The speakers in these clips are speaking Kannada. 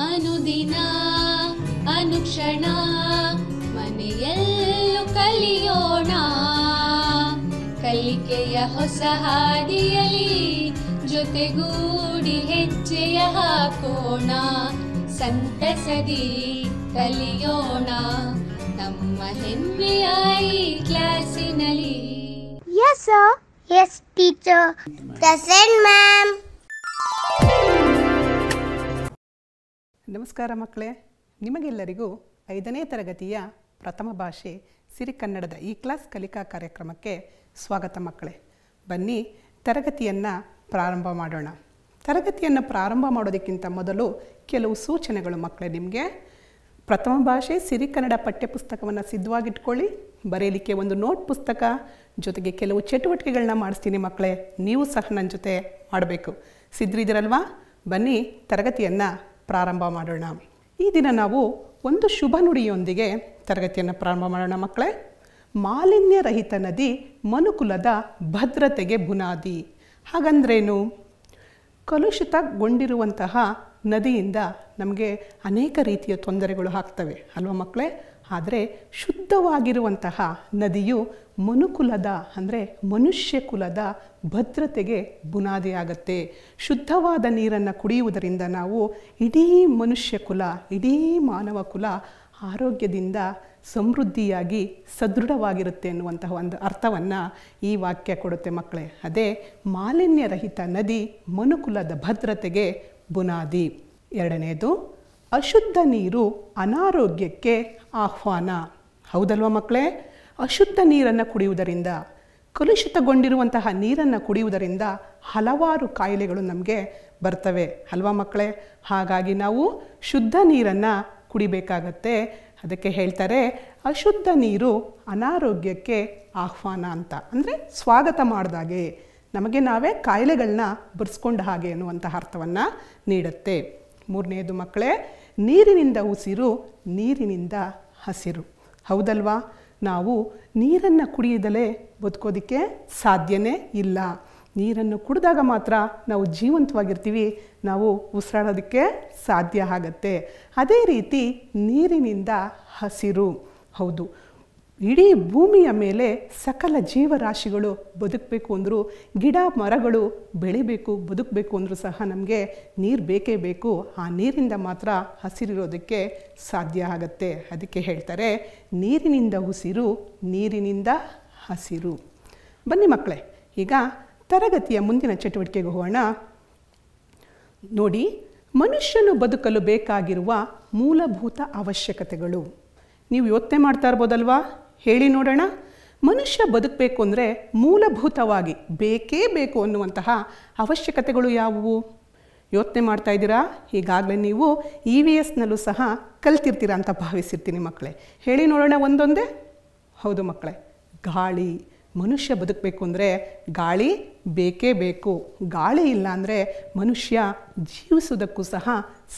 ಅನುದಿನ ಅನುಕ್ಷಣ ಮನೆಯಲ್ಲೂ ಕಲಿಯೋಣ, ಕಲಿಕೆಯ ಹೊಸ ಹಾದಿಯಲಿ ಜೊತೆಗೂಡಿ ಹೆಜ್ಜೆಯ ಹಾಕೋಣ, ಸಂತಸದಿ ಕಲಿಯೋಣ ನಮ್ಮ ಹೆಮ್ಮೆಯ ಈ ಕ್ಲಾಸಿನಲ್ಲಿ. Yes sir. Yes teacher. Present ma'am. ನಮಸ್ಕಾರ ಮಕ್ಕಳೇ, ನಿಮಗೆಲ್ಲರಿಗೂ 5ನೇ ತರಗತಿಯ ಪ್ರಥಮ ಭಾಷೆ ಸಿರಿಕನ್ನಡದ ಈ ಕ್ಲಾಸ್ ಕಲಿಕಾ ಕಾರ್ಯಕ್ರಮಕ್ಕೆ ಸ್ವಾಗತ ಮಕ್ಕಳೇ. ಬನ್ನಿ ತರಗತಿಯನ್ನು ಪ್ರಾರಂಭ ಮಾಡೋಣ. ತರಗತಿಯನ್ನು ಪ್ರಾರಂಭ ಮಾಡೋದಕ್ಕಿಂತ ಮೊದಲು ಕೆಲವು ಸೂಚನೆಗಳು ಮಕ್ಕಳೇ. ನಿಮಗೆ ಪ್ರಥಮ ಭಾಷೆ ಸಿರಿಕನ್ನಡ ಪಠ್ಯಪುಸ್ತಕವನ್ನು ಸಿದ್ಧವಾಗಿಟ್ಕೊಳ್ಳಿ. ಬರೆಯಲಿಕ್ಕೆ ಒಂದು ನೋಟ್ ಪುಸ್ತಕ ಜೊತೆಗೆ ಕೆಲವು ಚಟುವಟಿಕೆಗಳನ್ನ ಮಾಡಿಸ್ತೀನಿ ಮಕ್ಕಳೇ. ನೀವು ಸಹ ನನ್ನ ಜೊತೆ ಮಾಡಬೇಕು. ಸಿದ್ಧರಿದ್ದೀರಲ್ವಾ? ಬನ್ನಿ ತರಗತಿಯನ್ನು ಪ್ರಾರಂಭ ಮಾಡೋಣ. ಈ ದಿನ ನಾವು ಒಂದು ಶುಭ ನುಡಿಯೊಂದಿಗೆ ತರಗತಿಯನ್ನು ಪ್ರಾರಂಭ ಮಾಡೋಣ ಮಕ್ಕಳೇ. ಮಾಲಿನ್ಯ ರಹಿತ ನದಿ ಮನುಕುಲದ ಭದ್ರತೆಗೆ ಬುನಾದಿ. ಹಾಗಂದ್ರೇನು? ಕಲುಷಿತಗೊಂಡಿರುವಂತಹ ನದಿಯಿಂದ ನಮಗೆ ಅನೇಕ ರೀತಿಯ ತೊಂದರೆಗಳು ಆಗ್ತವೆ ಅಲ್ವಾ ಮಕ್ಕಳೇ? ಆದರೆ ಶುದ್ಧವಾಗಿರುವಂತಹ ನದಿಯು ಮನುಕುಲದ ಅಂದರೆ ಮನುಷ್ಯ ಕುಲದ ಭದ್ರತೆಗೆ ಬುನಾದಿ ಆಗುತ್ತೆ. ಶುದ್ಧವಾದ ನೀರನ್ನು ಕುಡಿಯುವುದರಿಂದ ನಾವು ಇಡೀ ಮನುಷ್ಯ ಕುಲ, ಇಡೀ ಮಾನವ ಕುಲ ಆರೋಗ್ಯದಿಂದ ಸಮೃದ್ಧಿಯಾಗಿ ಸದೃಢವಾಗಿರುತ್ತೆ ಎನ್ನುವಂತಹ ಒಂದು ಅರ್ಥವನ್ನು ಈ ವಾಕ್ಯ ಕೊಡುತ್ತೆ ಮಕ್ಕಳೇ. ಅದೇ ಮಾಲಿನ್ಯರಹಿತ ನದಿ ಮನುಕುಲದ ಭದ್ರತೆಗೆ ಬುನಾದಿ. ಎರಡನೇದು, ಅಶುದ್ಧ ನೀರು ಅನಾರೋಗ್ಯಕ್ಕೆ ಆಹ್ವಾನ. ಹೌದಲ್ವ ಮಕ್ಕಳೇ? ಅಶುದ್ಧ ನೀರನ್ನು ಕುಡಿಯುವುದರಿಂದ, ಕಲುಷಿತಗೊಂಡಿರುವಂತಹ ನೀರನ್ನು ಕುಡಿಯುವುದರಿಂದ ಹಲವಾರು ಕಾಯಿಲೆಗಳು ನಮಗೆ ಬರ್ತವೆ ಅಲ್ವಾ ಮಕ್ಕಳೇ? ಹಾಗಾಗಿ ನಾವು ಶುದ್ಧ ನೀರನ್ನು ಕುಡಿಬೇಕಾಗತ್ತೆ. ಅದಕ್ಕೆ ಹೇಳ್ತಾರೆ ಅಶುದ್ಧ ನೀರು ಅನಾರೋಗ್ಯಕ್ಕೆ ಆಹ್ವಾನ ಅಂತ. ಅಂದರೆ ಸ್ವಾಗತ ಮಾಡಿದಾಗೆ, ನಮಗೆ ನಾವೇ ಕಾಯಿಲೆಗಳನ್ನ ಬರೆಸ್ಕೊಂಡ ಹಾಗೆ ಎನ್ನುವಂತಹ ಅರ್ಥವನ್ನು ನೀಡುತ್ತೆ. ಮೂರನೆಯದು ಮಕ್ಕಳೇ, ನೀರಿನಿಂದ ಉಸಿರು, ನೀರಿನಿಂದ ಹಸಿರು. ಹೌದಲ್ವಾ? ನಾವು ನೀರನ್ನು ಕುಡಿಯದಲೇ ಬದುಕೋದಕ್ಕೆ ಸಾಧ್ಯನೇ ಇಲ್ಲ. ನೀರನ್ನು ಕುಡಿದಾಗ ಮಾತ್ರ ನಾವು ಜೀವಂತವಾಗಿರ್ತೀವಿ, ನಾವು ಉಸಿರಾಡೋದಕ್ಕೆ ಸಾಧ್ಯ ಆಗತ್ತೆ. ಅದೇ ರೀತಿ ನೀರಿನಿಂದ ಹಸಿರು. ಹೌದು, ಇಡೀ ಭೂಮಿಯ ಮೇಲೆ ಸಕಲ ಜೀವರಾಶಿಗಳು ಬದುಕಬೇಕು ಅಂದರೂ, ಗಿಡ ಮರಗಳು ಬೆಳಿಬೇಕು ಬದುಕಬೇಕು ಅಂದರೂ ಸಹ ನಮಗೆ ನೀರು ಬೇಕೇ ಬೇಕು. ಆ ನೀರಿಂದ ಮಾತ್ರ ಹಸಿರಿರೋದಕ್ಕೆ ಸಾಧ್ಯ ಆಗತ್ತೆ. ಅದಕ್ಕೆ ಹೇಳ್ತಾರೆ ನೀರಿನಿಂದ ಉಸಿರು, ನೀರಿನಿಂದ ಹಸಿರು. ಬನ್ನಿ ಮಕ್ಕಳೇ, ಈಗ ತರಗತಿಯ ಮುಂದಿನ ಚಟುವಟಿಕೆಗೆ ಹೋಗೋಣ. ನೋಡಿ, ಮನುಷ್ಯನು ಬದುಕಲು ಬೇಕಾಗಿರುವ ಮೂಲಭೂತ ಅವಶ್ಯಕತೆಗಳು. ನೀವು ಯೋಚನೆ ಮಾಡ್ತಾ ಇರ್ಬೋದಲ್ವಾ? ಹೇಳಿ ನೋಡೋಣ. ಮನುಷ್ಯ ಬದುಕಬೇಕು ಅಂದರೆ ಮೂಲಭೂತವಾಗಿ ಬೇಕೇ ಬೇಕು ಅನ್ನುವಂತಹ ಅವಶ್ಯಕತೆಗಳು ಯಾವುವು? ಯೋಚನೆ ಮಾಡ್ತಾ ಇದ್ದೀರಾ? ಈಗಾಗಲೇ ನೀವು EVSನಲ್ಲೂ ಸಹ ಕಲ್ತಿರ್ತೀರಾ ಅಂತ ಭಾವಿಸಿರ್ತೀನಿ ಮಕ್ಕಳೇ. ಹೇಳಿ ನೋಡೋಣ ಒಂದೊಂದೇ. ಹೌದು ಮಕ್ಕಳೇ, ಗಾಳಿ. ಮನುಷ್ಯ ಬದುಕಬೇಕು ಅಂದರೆ ಗಾಳಿ ಬೇಕೇ ಬೇಕು. ಗಾಳಿ ಇಲ್ಲ ಅಂದರೆ ಮನುಷ್ಯ ಜೀವಿಸೋದಕ್ಕೂ ಸಹ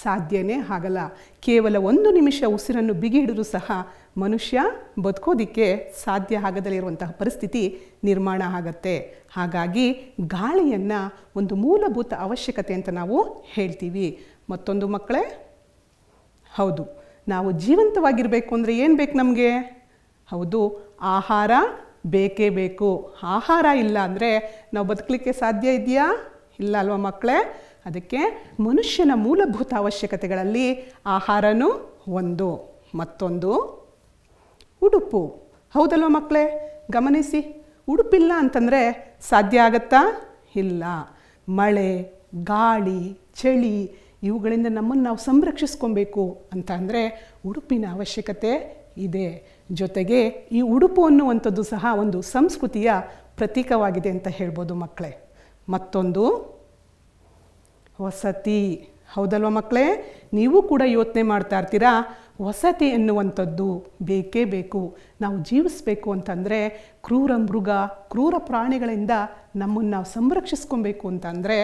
ಸಾಧ್ಯನೇ ಆಗಲ್ಲ. ಕೇವಲ 1 ನಿಮಿಷ ಉಸಿರನ್ನು ಬಿಗಿ ಹಿಡಿದು ಸಹ ಮನುಷ್ಯ ಬದುಕೋದಕ್ಕೆ ಸಾಧ್ಯ ಆಗದಲ್ಲಿರುವಂತಹ ಪರಿಸ್ಥಿತಿ ನಿರ್ಮಾಣ ಆಗತ್ತೆ. ಹಾಗಾಗಿ ಗಾಳಿಯನ್ನು ಒಂದು ಮೂಲಭೂತ ಅವಶ್ಯಕತೆ ಅಂತ ನಾವು ಹೇಳ್ತೀವಿ. ಮತ್ತೊಂದು ಮಕ್ಕಳೇ, ಹೌದು, ನಾವು ಜೀವಂತವಾಗಿರಬೇಕು ಅಂದರೆ ಏನು ಬೇಕು ನಮಗೆ? ಹೌದು, ಆಹಾರ ಬೇಕೇ ಬೇಕು. ಆಹಾರ ಇಲ್ಲ ಅಂದರೆ ನಾವು ಬದುಕಲಿಕ್ಕೆ ಸಾಧ್ಯ ಇದೆಯಾ? ಇಲ್ಲ ಅಲ್ವಾ ಮಕ್ಕಳೇ? ಅದಕ್ಕೆ ಮನುಷ್ಯನ ಮೂಲಭೂತ ಅವಶ್ಯಕತೆಗಳಲ್ಲಿ ಆಹಾರನೂ ಒಂದು. ಮತ್ತೊಂದು ಉಡುಪು. ಹೌದಲ್ವ ಮಕ್ಕಳೇ? ಗಮನಿಸಿ, ಉಡುಪಿಲ್ಲ ಅಂತಂದರೆ ಸಾಧ್ಯ ಆಗತ್ತಾ? ಇಲ್ಲ. ಮಳೆ, ಗಾಳಿ, ಚಳಿ ಇವುಗಳಿಂದ ನಮ್ಮನ್ನು ನಾವು ಸಂರಕ್ಷಿಸ್ಕೊಬೇಕು ಅಂತ ಅಂದರೆ ಉಡುಪಿನ ಅವಶ್ಯಕತೆ ಇದೆ. ಜೊತೆಗೆ ಈ ಉಡುಪು ಅನ್ನುವಂಥದ್ದು ಸಹ ಒಂದು ಸಂಸ್ಕೃತಿಯ ಪ್ರತೀಕವಾಗಿದೆ ಅಂತ ಹೇಳ್ಬೋದು ಮಕ್ಕಳೇ. ಮತ್ತೊಂದು ವಸತಿ. ಹೌದಲ್ವ ಮಕ್ಕಳೇ? ನೀವು ಕೂಡ ಯೋಚನೆ ಮಾಡ್ತಾ ಇರ್ತೀರಾ, ವಸತಿ ಎನ್ನುವಂಥದ್ದು ಬೇಕೇ ಬೇಕು. ನಾವು ಜೀವಿಸಬೇಕು ಅಂತಂದರೆ ಕ್ರೂರ ಮೃಗ, ಕ್ರೂರ ಪ್ರಾಣಿಗಳಿಂದ ನಮ್ಮನ್ನು ನಾವು ಸಂರಕ್ಷಿಸ್ಕೊಬೇಕು ಅಂತಂದರೆ,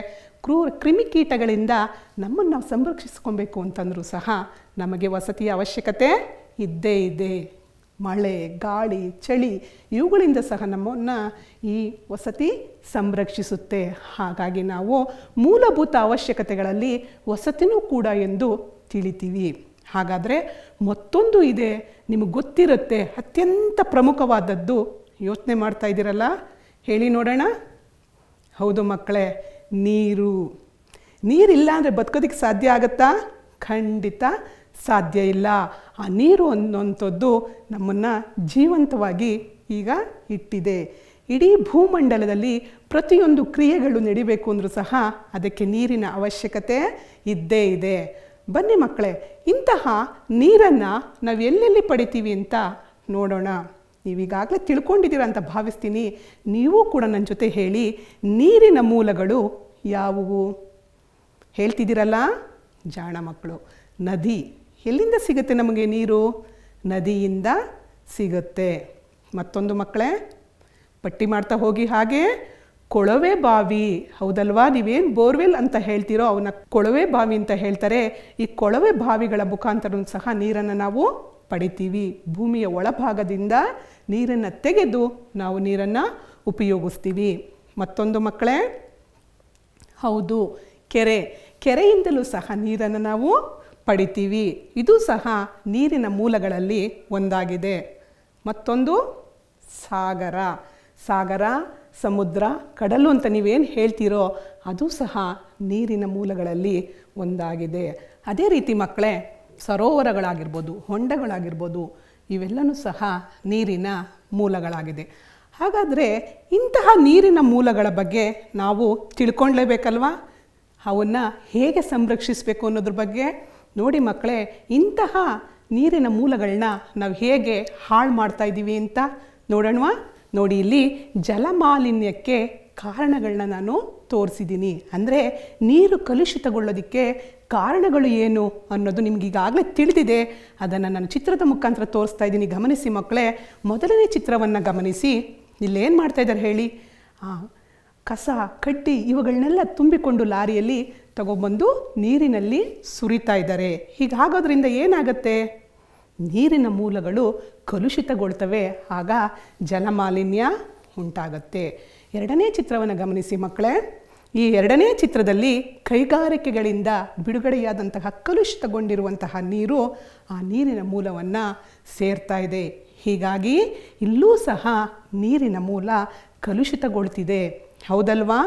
ಕ್ರಿಮಿಕೀಟಗಳಿಂದ ನಮ್ಮನ್ನು ನಾವು ಸಂರಕ್ಷಿಸ್ಕೊಬೇಕು ಅಂತಂದರೂ ಸಹ ನಮಗೆ ವಸತಿಯ ಅವಶ್ಯಕತೆ ಇದ್ದೇ ಇದೆ. ಮಳೆ, ಗಾಳಿ, ಚಳಿ ಇವುಗಳಿಂದ ಸಹ ನಮ್ಮನ್ನು ಈ ವಸತಿ ಸಂರಕ್ಷಿಸುತ್ತೆ. ಹಾಗಾಗಿ ನಾವು ಮೂಲಭೂತ ಅವಶ್ಯಕತೆಗಳಲ್ಲಿ ವಸತಿನೂ ಕೂಡ ಎಂದು ತಿಳಿತೀವಿ. ಹಾಗಾದರೆ ಮತ್ತೊಂದು ಇದೆ, ನಿಮಗೆ ಗೊತ್ತಿರುತ್ತೆ, ಅತ್ಯಂತ ಪ್ರಮುಖವಾದದ್ದು. ಯೋಚನೆ ಮಾಡ್ತಾ ಇದ್ದೀರಲ್ಲ, ಹೇಳಿ ನೋಡೋಣ. ಹೌದು ಮಕ್ಕಳೇ, ನೀರು. ನೀರಿಲ್ಲ ಅಂದರೆ ಬದುಕೋದಕ್ಕೆ ಸಾಧ್ಯ ಆಗುತ್ತಾ? ಖಂಡಿತ ಸಾಧ್ಯ ಇಲ್ಲ. ಆ ನೀರು ಅನ್ನುವಂಥದ್ದು ನಮ್ಮನ್ನು ಜೀವಂತವಾಗಿ ಈಗ ಇಟ್ಟಿದೆ. ಇಡೀ ಭೂಮಂಡಲದಲ್ಲಿ ಪ್ರತಿಯೊಂದು ಕ್ರಿಯೆಗಳು ನಡಿಬೇಕು ಅಂದರೂ ಸಹ ಅದಕ್ಕೆ ನೀರಿನ ಅವಶ್ಯಕತೆ ಇದ್ದೇ ಇದೆ. ಬನ್ನಿ ಮಕ್ಕಳೇ, ಇಂತಹ ನೀರನ್ನು ನಾವು ಎಲ್ಲೆಲ್ಲಿ ಪಡಿತೀವಿ ಅಂತ ನೋಡೋಣ. ನೀವೀಗಾಗಲೇ ತಿಳ್ಕೊಂಡಿದ್ದೀರ ಅಂತ ಭಾವಿಸ್ತೀನಿ. ನೀವು ಕೂಡ ನನ್ನ ಜೊತೆ ಹೇಳಿ, ನೀರಿನ ಮೂಲಗಳು ಯಾವುವು? ಹೇಳ್ತಿದ್ದೀರಲ್ಲ ಜಾಣ ಮಕ್ಕಳು. ನದಿ. ಎಲ್ಲಿಂದ ಸಿಗುತ್ತೆ ನಮಗೆ ನೀರು? ನದಿಯಿಂದ ಸಿಗುತ್ತೆ. ಮತ್ತೊಂದು ಮಕ್ಕಳೇ, ಪಟ್ಟಿ ಮಾಡ್ತಾ ಹೋಗಿ. ಹಾಗೆ ಕೊಳವೆ ಬಾವಿ. ಹೌದಲ್ವಾ? ನೀವೇನು ಬೋರ್ವೆಲ್ ಅಂತ ಹೇಳ್ತೀರೋ ಅವನ್ನ ಕೊಳವೆ ಬಾವಿ ಅಂತ ಹೇಳ್ತಾರೆ. ಈ ಕೊಳವೆ ಬಾವಿಗಳ ಮುಖಾಂತರ ಸಹ ನೀರನ್ನು ನಾವು ಪಡಿತೀವಿ. ಭೂಮಿಯ ಒಳಭಾಗದಿಂದ ನೀರನ್ನು ತೆಗೆದು ನಾವು ನೀರನ್ನು ಉಪಯೋಗಿಸ್ತೀವಿ. ಮತ್ತೊಂದು ಮಕ್ಕಳೇ, ಹೌದು, ಕೆರೆ. ಕೆರೆಯಿಂದಲೂ ಸಹ ನೀರನ್ನು ನಾವು ಪಡಿತೀವಿ. ಇದು ಸಹ ನೀರಿನ ಮೂಲಗಳಲ್ಲಿ ಒಂದಾಗಿದೆ. ಮತ್ತೊಂದು ಸಾಗರ. ಸಾಗರ, ಸಮುದ್ರ, ಕಡಲು ಅಂತ ನೀವೇನು ಹೇಳ್ತೀರೋ ಅದು ಸಹ ನೀರಿನ ಮೂಲಗಳಲ್ಲಿ ಒಂದಾಗಿದೆ. ಅದೇ ರೀತಿ ಮಕ್ಕಳೇ, ಸರೋವರಗಳಾಗಿರ್ಬೋದು, ಹೊಂಡಗಳಾಗಿರ್ಬೋದು, ಇವೆಲ್ಲವೂ ಸಹ ನೀರಿನ ಮೂಲಗಳಾಗಿದೆ. ಹಾಗಾದರೆ ಇಂತಹ ನೀರಿನ ಮೂಲಗಳ ಬಗ್ಗೆ ನಾವು ತಿಳ್ಕೊಳ್ಳೇಬೇಕಲ್ವಾ? ಅವನ್ನು ಹೇಗೆ ಸಂರಕ್ಷಿಸಬೇಕು ಅನ್ನೋದ್ರ ಬಗ್ಗೆ ನೋಡಿ ಮಕ್ಕಳೇ. ಇಂತಹ ನೀರಿನ ಮೂಲಗಳನ್ನ ನಾವು ಹೇಗೆ ಹಾಳು ಮಾಡ್ತಾ ಇದ್ದೀವಿ ಅಂತ ನೋಡೋಣವಾ? ನೋಡಿ, ಇಲ್ಲಿ ಜಲಮಾಲಿನ್ಯಕ್ಕೆ ಕಾರಣಗಳನ್ನ ನಾನು ತೋರಿಸಿದ್ದೀನಿ. ಅಂದರೆ ನೀರು ಕಲುಷಿತಗೊಳ್ಳೋದಕ್ಕೆ ಕಾರಣಗಳು ಏನು ಅನ್ನೋದು ನಿಮ್ಗೆ ಈಗಾಗಲೇ ತಿಳಿದಿದೆ. ಅದನ್ನು ನಾನು ಚಿತ್ರದ ಮುಖಾಂತರ ತೋರಿಸ್ತಾ ಇದ್ದೀನಿ. ಗಮನಿಸಿ ಮಕ್ಕಳೇ. ಮೊದಲನೇ ಚಿತ್ರವನ್ನು ಗಮನಿಸಿ. ಇಲ್ಲೇನು ಮಾಡ್ತಾ ಇದ್ದಾರೆ ಹೇಳಿ? ಕಸ, ಕಡ್ಡಿ ಇವುಗಳನ್ನೆಲ್ಲ ತುಂಬಿಕೊಂಡು ಲಾರಿಯಲ್ಲಿ ತಗೊಬಂದು ನೀರಿನಲ್ಲಿ ಸುರಿತಾ ಇದ್ದಾರೆ. ಹೀಗಾಗೋದ್ರಿಂದ ಏನಾಗುತ್ತೆ? ನೀರಿನ ಮೂಲಗಳು ಕಲುಷಿತಗೊಳ್ತವೆ. ಆಗ ಜಲಮಾಲಿನ್ಯ ಉಂಟಾಗತ್ತೆ. ಎರಡನೇ ಚಿತ್ರವನ್ನು ಗಮನಿಸಿ ಮಕ್ಕಳೇ. ಈ ಎರಡನೇ ಚಿತ್ರದಲ್ಲಿ ಕೈಗಾರಿಕೆಗಳಿಂದ ಬಿಡುಗಡೆಯಾದಂತಹ ಕಲುಷಿತಗೊಂಡಿರುವಂತಹ ನೀರು ಆ ನೀರಿನ ಮೂಲವನ್ನು ಸೇರ್ತಾ ಇದೆ. ಹೀಗಾಗಿ ಇಲ್ಲೂ ಸಹ ನೀರಿನ ಮೂಲ ಕಲುಷಿತಗೊಳ್ತಿದೆ. ಹೌದಲ್ವಾ?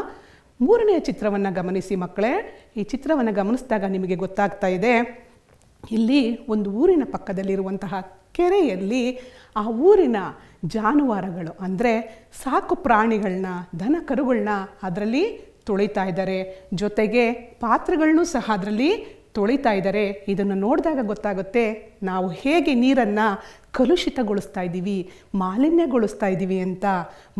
ಮೂರನೆಯ ಚಿತ್ರವನ್ನು ಗಮನಿಸಿ ಮಕ್ಕಳೇ. ಈ ಚಿತ್ರವನ್ನು ಗಮನಿಸಿದಾಗ ನಿಮಗೆ ಗೊತ್ತಾಗ್ತಾ ಇದೆ, ಇಲ್ಲಿ ಒಂದು ಊರಿನ ಪಕ್ಕದಲ್ಲಿರುವಂತಹ ಕೆರೆಯಲ್ಲಿ ಆ ಊರಿನ ಜಾನುವಾರುಗಳು ಅಂದರೆ ಸಾಕು ಪ್ರಾಣಿಗಳನ್ನ, ದನ ಕರುಗಳನ್ನ ಅದರಲ್ಲಿ ತೊಳಿತಾ ಇದ್ದಾರೆ. ಜೊತೆಗೆ ಪಾತ್ರೆಗಳನ್ನೂ ಸಹ ಅದರಲ್ಲಿ ತೊಳಿತಾ ಇದ್ದಾರೆ. ಇದನ್ನು ನೋಡಿದಾಗ ಗೊತ್ತಾಗುತ್ತೆ ನಾವು ಹೇಗೆ ನೀರನ್ನು ಕಲುಷಿತಗೊಳಿಸ್ತಾ ಇದ್ದೀವಿ, ಮಾಲಿನ್ಯಗೊಳಿಸ್ತಾ ಇದ್ದೀವಿ ಅಂತ.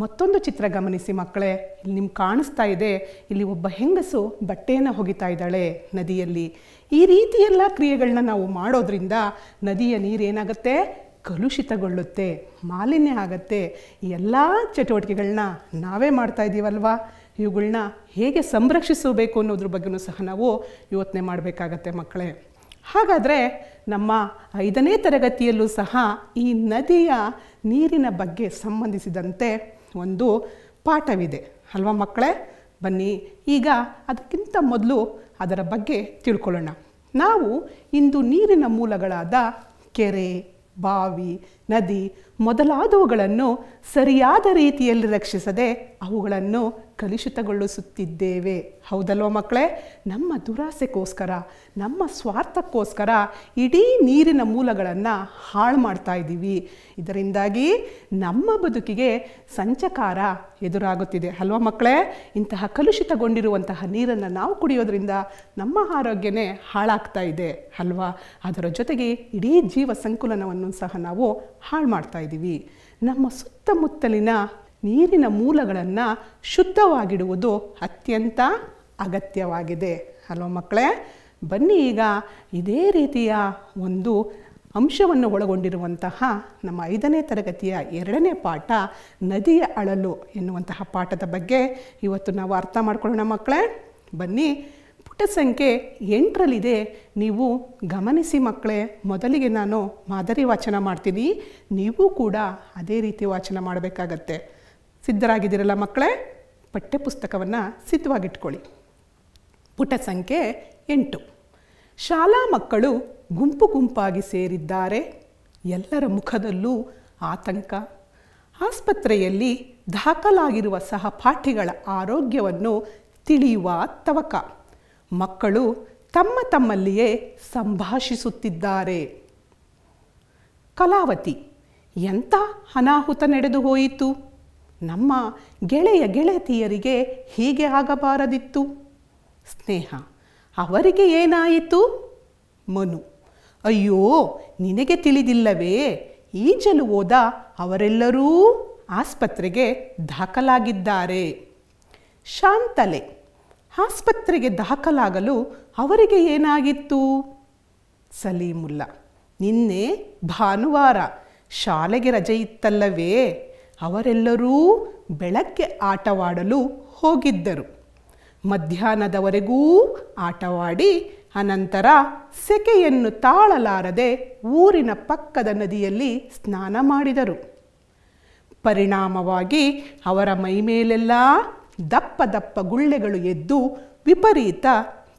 ಮತ್ತೊಂದು ಚಿತ್ರ ಗಮನಿಸಿ ಮಕ್ಕಳೇ. ಇಲ್ಲಿ ನಿಮ್ಗೆ ಕಾಣಿಸ್ತಾ ಇದೆ, ಇಲ್ಲಿ ಒಬ್ಬ ಹೆಂಗಸು ಬಟ್ಟೆಯನ್ನು ಒಗಿತಾ ಇದ್ದಾಳೆ ನದಿಯಲ್ಲಿ. ಈ ರೀತಿ ಎಲ್ಲ ಕ್ರಿಯೆಗಳನ್ನ ನಾವು ಮಾಡೋದ್ರಿಂದ ನದಿಯ ನೀರೇನಾಗುತ್ತೆ? ಕಲುಷಿತಗೊಳ್ಳುತ್ತೆ, ಮಾಲಿನ್ಯ ಆಗುತ್ತೆ. ಈ ಎಲ್ಲ ಚಟುವಟಿಕೆಗಳನ್ನ ನಾವೇ ಮಾಡ್ತಾ ಇದ್ದೀವಲ್ವಾ? ಇವುಗಳನ್ನ ಹೇಗೆ ಸಂರಕ್ಷಿಸಬೇಕು ಅನ್ನೋದ್ರ ಬಗ್ಗೆಯೂ ಸಹ ನಾವು ಯೋಚನೆ ಮಾಡಬೇಕಾಗತ್ತೆ ಮಕ್ಕಳೇ. ಹಾಗಾದರೆ ನಮ್ಮ 5ನೇ ತರಗತಿಯಲ್ಲೂ ಸಹ ಈ ನದಿಯ ನೀರಿನ ಬಗ್ಗೆ ಸಂಬಂಧಿಸಿದಂತೆ ಒಂದು ಪಾಠವಿದೆ ಅಲ್ವಾ ಮಕ್ಕಳೇ? ಬನ್ನಿ ಈಗ ಅದಕ್ಕಿಂತ ಮೊದಲು ಅದರ ಬಗ್ಗೆ ತಿಳ್ಕೊಳ್ಳೋಣ. ನಾವು ಇಂದು ನೀರಿನ ಮೂಲಗಳಾದ ಕೆರೆ, ಬಾವಿ, ನದಿ ಮೊದಲಾದವುಗಳನ್ನು ಸರಿಯಾದ ರೀತಿಯಲ್ಲಿ ರಕ್ಷಿಸದೆ ಅವುಗಳನ್ನು ಕಲುಷಿತಗೊಳಿಸುತ್ತಿದ್ದೇವೆ. ಹೌದಲ್ವ ಮಕ್ಕಳೇ? ನಮ್ಮ ದುರಾಸೆಗೋಸ್ಕರ, ನಮ್ಮ ಸ್ವಾರ್ಥಕ್ಕೋಸ್ಕರ ಇಡೀ ನೀರಿನ ಮೂಲಗಳನ್ನು ಹಾಳು ಮಾಡ್ತಾ ಇದ್ದೀವಿ. ಇದರಿಂದಾಗಿ ನಮ್ಮ ಬದುಕಿಗೆ ಸಂಚಕಾರ ಎದುರಾಗುತ್ತಿದೆ ಅಲ್ವ ಮಕ್ಕಳೇ? ಇಂತಹ ಕಲುಷಿತಗೊಂಡಿರುವಂತಹ ನೀರನ್ನು ನಾವು ಕುಡಿಯೋದ್ರಿಂದ ನಮ್ಮ ಆರೋಗ್ಯನೇ ಹಾಳಾಗ್ತಾ ಇದೆ ಅಲ್ವಾ? ಅದರ ಜೊತೆಗೆ ಇಡೀ ಜೀವ ಸಂಕುಲನವನ್ನು ಸಹ ನಾವು ಹಾಳು ಮಾಡ್ತಾ ಇದ್ದೀವಿ. ನಮ್ಮ ಸುತ್ತಮುತ್ತಲಿನ ನೀರಿನ ಮೂಲಗಳನ್ನು ಶುದ್ಧವಾಗಿಡುವುದು ಅತ್ಯಂತ ಅಗತ್ಯವಾಗಿದೆ ಅಲ್ವ ಮಕ್ಕಳೇ? ಬನ್ನಿ ಈಗ ಇದೇ ರೀತಿಯ ಒಂದು ಅಂಶವನ್ನು ಒಳಗೊಂಡಿರುವಂತಹ ನಮ್ಮ 5ನೇ ತರಗತಿಯ 2ನೇ ಪಾಠ ನದಿಯ ಅಳಲು ಎನ್ನುವಂತಹ ಪಾಠದ ಬಗ್ಗೆ ಇವತ್ತು ನಾವು ಅರ್ಥ ಮಾಡ್ಕೊಳ್ಳೋಣ ಮಕ್ಕಳೇ. ಬನ್ನಿ, ಪುಟ ಸಂಖ್ಯೆ 8ರಲ್ಲಿದೆ. ನೀವು ಗಮನಿಸಿ ಮಕ್ಕಳೇ. ಮೊದಲಿಗೆ ನಾನು ಮಾದರಿ ವಾಚನ ಮಾಡ್ತೀನಿ, ನೀವು ಕೂಡ ಅದೇ ರೀತಿ ವಾಚನ ಮಾಡಬೇಕಾಗತ್ತೆ. ಸಿದ್ಧರಾಗಿದ್ದೀರಲ್ಲ ಮಕ್ಕಳೇ? ಪಠ್ಯಪುಸ್ತಕವನ್ನು ಸಿದ್ಧವಾಗಿಟ್ಕೊಳ್ಳಿ. ಪುಟ ಸಂಖ್ಯೆ 8. ಶಾಲಾ ಮಕ್ಕಳು ಗುಂಪು ಗುಂಪಾಗಿ ಸೇರಿದ್ದಾರೆ. ಎಲ್ಲರ ಮುಖದಲ್ಲೂ ಆತಂಕ. ಆಸ್ಪತ್ರೆಯಲ್ಲಿ ದಾಖಲಾಗಿರುವ ಸಹಪಾಠಿಗಳ ಆರೋಗ್ಯವನ್ನು ತಿಳಿಯುವ ತವಕ. ಮಕ್ಕಳು ತಮ್ಮ ತಮ್ಮಲ್ಲಿಯೇ ಸಂಭಾಷಿಸುತ್ತಿದ್ದಾರೆ. ಕಲಾವತಿ, ಎಂಥ ಅನಾಹುತ ನಡೆದು ಹೋಯಿತು? ನಮ್ಮ ಗೆಳೆಯ ಗೆಳತಿಯರಿಗೆ ಹೀಗೆ ಆಗಬಾರದಿತ್ತು. ಸ್ನೇಹ, ಅವರಿಗೆ ಏನಾಯಿತು? ಮನು, ಅಯ್ಯೋ, ನಿನಗೆ ತಿಳಿದಿಲ್ಲವೇ? ಈಜಲು ಹೋದ ಅವರೆಲ್ಲರೂ ಆಸ್ಪತ್ರೆಗೆ ದಾಖಲಾಗಿದ್ದಾರೆ. ಶಾಂತಲೆ, ಆಸ್ಪತ್ರೆಗೆ ದಾಖಲಾಗಲು ಅವರಿಗೆ ಏನಾಗಿತ್ತು? ಸಲೀಮುಲ್ಲಾ, ನಿನ್ನೆ ಭಾನುವಾರ ಶಾಲೆಗೆ ರಜೆ ಇತ್ತಲ್ಲವೇ? ಅವರೆಲ್ಲರೂ ಬೆಳಗ್ಗೆ ಆಟವಾಡಲು ಹೋಗಿದ್ದರು. ಮಧ್ಯಾಹ್ನದವರೆಗೂ ಆಟವಾಡಿ ಅನಂತರ ಸೆಕೆಯನ್ನು ತಾಳಲಾರದೆ ಊರಿನ ಪಕ್ಕದ ನದಿಯಲ್ಲಿ ಸ್ನಾನ ಮಾಡಿದರು. ಪರಿಣಾಮವಾಗಿ ಅವರ ಮೈಮೇಲೆಲ್ಲ ದಪ್ಪ ದಪ್ಪ ಗುಳ್ಳೆಗಳು ಎದ್ದು ವಿಪರೀತ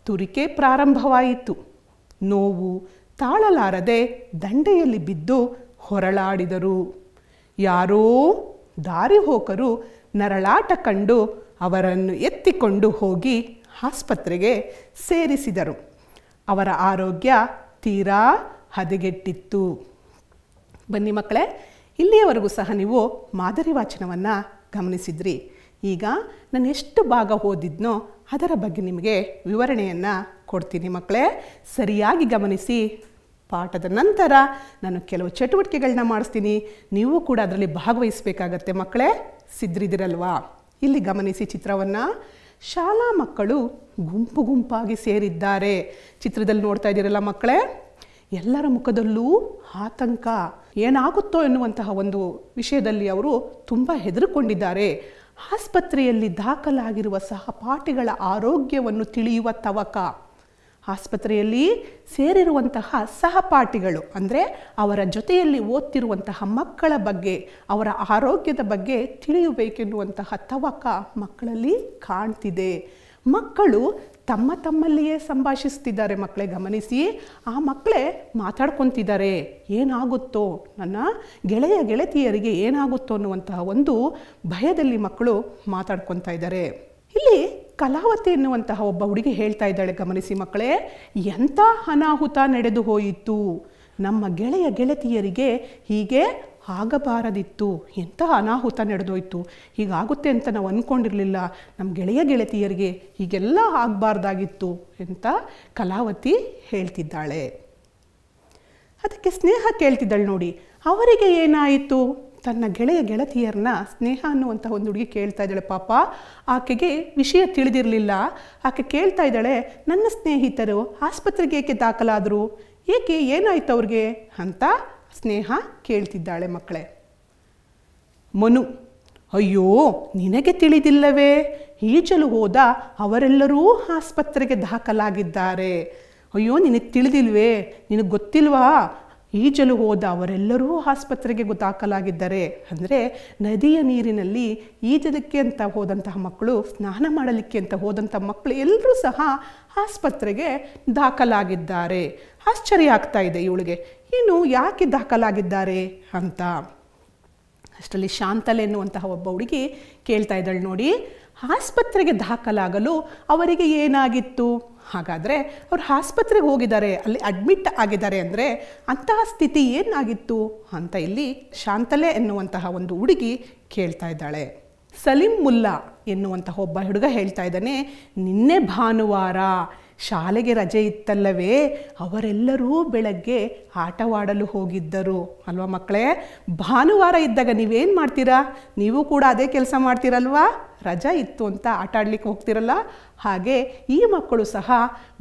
ತುರಿಕೆ ಪ್ರಾರಂಭವಾಯಿತು. ನೋವು ತಾಳಲಾರದೆ ದಂಡೆಯಲ್ಲಿ ಬಿದ್ದು ಹೊರಳಾಡಿದರು. ಯಾರೋ ದಾರಿಹೋಕರು ನರಳಾಟ ಕಂಡು ಅವರನ್ನು ಎತ್ತಿಕೊಂಡು ಹೋಗಿ ಆಸ್ಪತ್ರೆಗೆ ಸೇರಿಸಿದರು. ಅವರ ಆರೋಗ್ಯ ತೀರಾ ಹದಗೆಟ್ಟಿತ್ತು. ಬನ್ನಿ ಮಕ್ಕಳೇ, ಇಲ್ಲಿಯವರೆಗೂ ಸಹ ನೀವು ಮಾದರಿ ವಾಚನವನ್ನು ಗಮನಿಸಿದ್ರಿ. ಈಗ ನಾನು ಎಷ್ಟು ಭಾಗ ಓದಿದ್ನೋ ಅದರ ಬಗ್ಗೆ ನಿಮಗೆ ವಿವರಣೆಯನ್ನು ಕೊಡ್ತೀನಿ ಮಕ್ಕಳೇ. ಸರಿಯಾಗಿ ಗಮನಿಸಿ. ಪಾಠದ ನಂತರ ನಾನು ಕೆಲವು ಚಟುವಟಿಕೆಗಳನ್ನ ಮಾಡಿಸ್ತೀನಿ. ನೀವು ಕೂಡ ಅದರಲ್ಲಿ ಭಾಗವಹಿಸಬೇಕಾಗತ್ತೆ ಮಕ್ಕಳೇ. ಸಿದ್ಧರಿದ್ದೀರಲ್ವಾ? ಇಲ್ಲಿ ಗಮನಿಸಿ ಚಿತ್ರವನ್ನು. ಶಾಲಾ ಮಕ್ಕಳು ಗುಂಪು ಗುಂಪಾಗಿ ಸೇರಿದ್ದಾರೆ. ಚಿತ್ರದಲ್ಲಿ ನೋಡ್ತಾ ಇದ್ದೀರಲ್ಲ ಮಕ್ಕಳೇ, ಎಲ್ಲರ ಮುಖದಲ್ಲೂ ಆತಂಕ. ಏನಾಗುತ್ತೋ ಎನ್ನುವಂತಹ ಒಂದು ವಿಷಯದಲ್ಲಿ ಅವರು ತುಂಬ ಹೆದರಿಕೊಂಡಿದ್ದಾರೆ. ಆಸ್ಪತ್ರೆಯಲ್ಲಿ ದಾಖಲಾಗಿರುವ ಸಹಪಾಠಿಗಳ ಆರೋಗ್ಯವನ್ನು ತಿಳಿಯುವ ತವಕ. ಆಸ್ಪತ್ರೆಯಲ್ಲಿ ಸೇರಿರುವಂತಹ ಸಹಪಾಠಿಗಳು ಅಂದರೆ ಅವರ ಜೊತೆಯಲ್ಲಿ ಓದ್ತಿರುವಂತಹ ಮಕ್ಕಳ ಬಗ್ಗೆ, ಅವರ ಆರೋಗ್ಯದ ಬಗ್ಗೆ ತಿಳಿಯಬೇಕೆನ್ನುವಂತಹ ತವಕ ಮಕ್ಕಳಲ್ಲಿ ಕಾಣ್ತಿದೆ. ಮಕ್ಕಳು ತಮ್ಮ ತಮ್ಮಲ್ಲಿಯೇ ಸಂಭಾಷಿಸ್ತಿದ್ದಾರೆ. ಮಕ್ಕಳೇ ಗಮನಿಸಿ, ಆ ಮಕ್ಕಳೇ ಮಾತಾಡ್ಕೊತಿದ್ದಾರೆ. ಏನಾಗುತ್ತೋ, ನನ್ನ ಗೆಳೆಯ ಗೆಳತಿಯರಿಗೆ ಏನಾಗುತ್ತೋ ಅನ್ನುವಂತಹ ಒಂದು ಭಯದಲ್ಲಿ ಮಕ್ಕಳು ಮಾತಾಡ್ಕೊತಾ ಇದ್ದಾರೆ. ಇಲ್ಲಿ ಕಲಾವತಿ ಎನ್ನುವಂತಹ ಒಬ್ಬ ಹುಡುಗಿ ಹೇಳ್ತಾ ಇದ್ದಾಳೆ. ಗಮನಿಸಿ ಮಕ್ಕಳೇ, ಎಂಥ ಅನಾಹುತ ನಡೆದು ಹೋಯಿತು? ನಮ್ಮ ಗೆಳೆಯ ಗೆಳತಿಯರಿಗೆ ಹೀಗೆ ಆಗಬಾರದಿತ್ತು. ಎಂಥ ಅನಾಹುತ ನಡೆದೋಯ್ತು, ಹೀಗಾಗುತ್ತೆ ಅಂತ ನಾವು ಅಂದ್ಕೊಂಡಿರಲಿಲ್ಲ. ನಮ್ಮ ಗೆಳೆಯ ಗೆಳತಿಯರಿಗೆ ಹೀಗೆಲ್ಲ ಆಗಬಾರ್ದಾಗಿತ್ತು ಅಂತ ಕಲಾವತಿ ಹೇಳ್ತಿದ್ದಾಳೆ. ಅದಕ್ಕೆ ಸ್ನೇಹ ಕೇಳ್ತಿದ್ದಾಳೆ. ನೋಡಿ, ಅವರಿಗೆ ಏನಾಯಿತು? ತನ್ನ ಗೆಳೆಯ ಗೆಳತಿಯರನ್ನ ಸ್ನೇಹ ಅನ್ನುವಂಥ ಒಂದು ಹುಡುಗಿ ಕೇಳ್ತಾ ಇದ್ದಾಳೆ. ಪಾಪ ಆಕೆಗೆ ವಿಷಯ ತಿಳಿದಿರಲಿಲ್ಲ. ಆಕೆ ಕೇಳ್ತಾ ಇದ್ದಾಳೆ, ನನ್ನ ಸ್ನೇಹಿತರು ಆಸ್ಪತ್ರೆಗೆ ಏಕೆ ದಾಖಲಾದರು? ಏಕೆ, ಏನಾಯ್ತು ಅವ್ರಿಗೆ ಅಂತ ಸ್ನೇಹ ಕೇಳ್ತಿದ್ದಾಳೆ ಮಕ್ಕಳೇ. ಮನು, ಅಯ್ಯೋ, ನಿನಗೆ ತಿಳಿದಿಲ್ಲವೇ? ಈಜಲು ಹೋದ ಅವರೆಲ್ಲರೂ ಆಸ್ಪತ್ರೆಗೆ ದಾಖಲಾಗಿದ್ದಾರೆ. ಅಯ್ಯೋ, ನಿನಗೆ ತಿಳಿದಿಲ್ವೇ? ನಿನಗೆ ಗೊತ್ತಿಲ್ವಾ? ಈಜಲು ಹೋದ ಅವರೆಲ್ಲರೂ ಆಸ್ಪತ್ರೆಗೆ ದಾಖಲಾಗಿದ್ದಾರೆ. ಅಂದರೆ ನದಿಯ ನೀರಿನಲ್ಲಿ ಈಜಲಿಕ್ಕೆ ಅಂತ ಹೋದಂತಹ ಮಕ್ಕಳು, ಸ್ನಾನ ಮಾಡಲಿಕ್ಕೆ ಅಂತ ಹೋದಂಥ ಮಕ್ಕಳು ಎಲ್ಲರೂ ಸಹ ಆಸ್ಪತ್ರೆಗೆ ದಾಖಲಾಗಿದ್ದಾರೆ. ಆಶ್ಚರ್ಯ ಆಗ್ತಾ ಇದೆ ಇವಳಿಗೆ, ಇನ್ನು ಯಾಕೆ ದಾಖಲಾಗಿದ್ದಾರೆ ಅಂತ. ಅಷ್ಟರಲ್ಲಿ ಶಾಂತಲೆ ಎನ್ನುವಂತಹ ಒಬ್ಬ ಹುಡುಗಿ ಕೇಳ್ತಾ ಇದ್ದಾಳೆ. ನೋಡಿ, ಆಸ್ಪತ್ರೆಗೆ ದಾಖಲಾಗಲು ಅವರಿಗೆ ಏನಾಗಿತ್ತು? ಹಾಗಾದರೆ ಅವ್ರು ಆಸ್ಪತ್ರೆಗೆ ಹೋಗಿದ್ದಾರೆ, ಅಲ್ಲಿ ಅಡ್ಮಿಟ್ ಆಗಿದ್ದಾರೆ ಅಂದರೆ ಅಂತಹ ಸ್ಥಿತಿ ಏನಾಗಿತ್ತು ಅಂತ ಇಲ್ಲಿ ಶಾಂತಲೆ ಎನ್ನುವಂತಹ ಒಂದು ಹುಡುಗಿ ಕೇಳ್ತಾ ಇದ್ದಾಳೆ. ಸಲೀಮುಲ್ಲಾ ಎನ್ನುವಂತಹ ಒಬ್ಬ ಹುಡುಗ ಹೇಳ್ತಾ ಇದ್ದಾನೆ, ನಿನ್ನೆ ಭಾನುವಾರ ಶಾಲೆಗೆ ರಜೆ ಇತ್ತಲ್ಲವೇ? ಅವರೆಲ್ಲರೂ ಬೆಳಗ್ಗೆ ಆಟವಾಡಲು ಹೋಗಿದ್ದರು ಅಲ್ವಾ ಮಕ್ಕಳೇ? ಭಾನುವಾರ ಇದ್ದಾಗ ನೀವೇನು ಮಾಡ್ತೀರಾ? ನೀವು ಕೂಡ ಅದೇ ಕೆಲಸ ಮಾಡ್ತೀರಲ್ವಾ? ರಜಾ ಇತ್ತು ಅಂತ ಆಟ ಆಡಲಿಕ್ಕೆ ಹೋಗ್ತಿರಲ್ಲ, ಹಾಗೆ ಈ ಮಕ್ಕಳು ಸಹ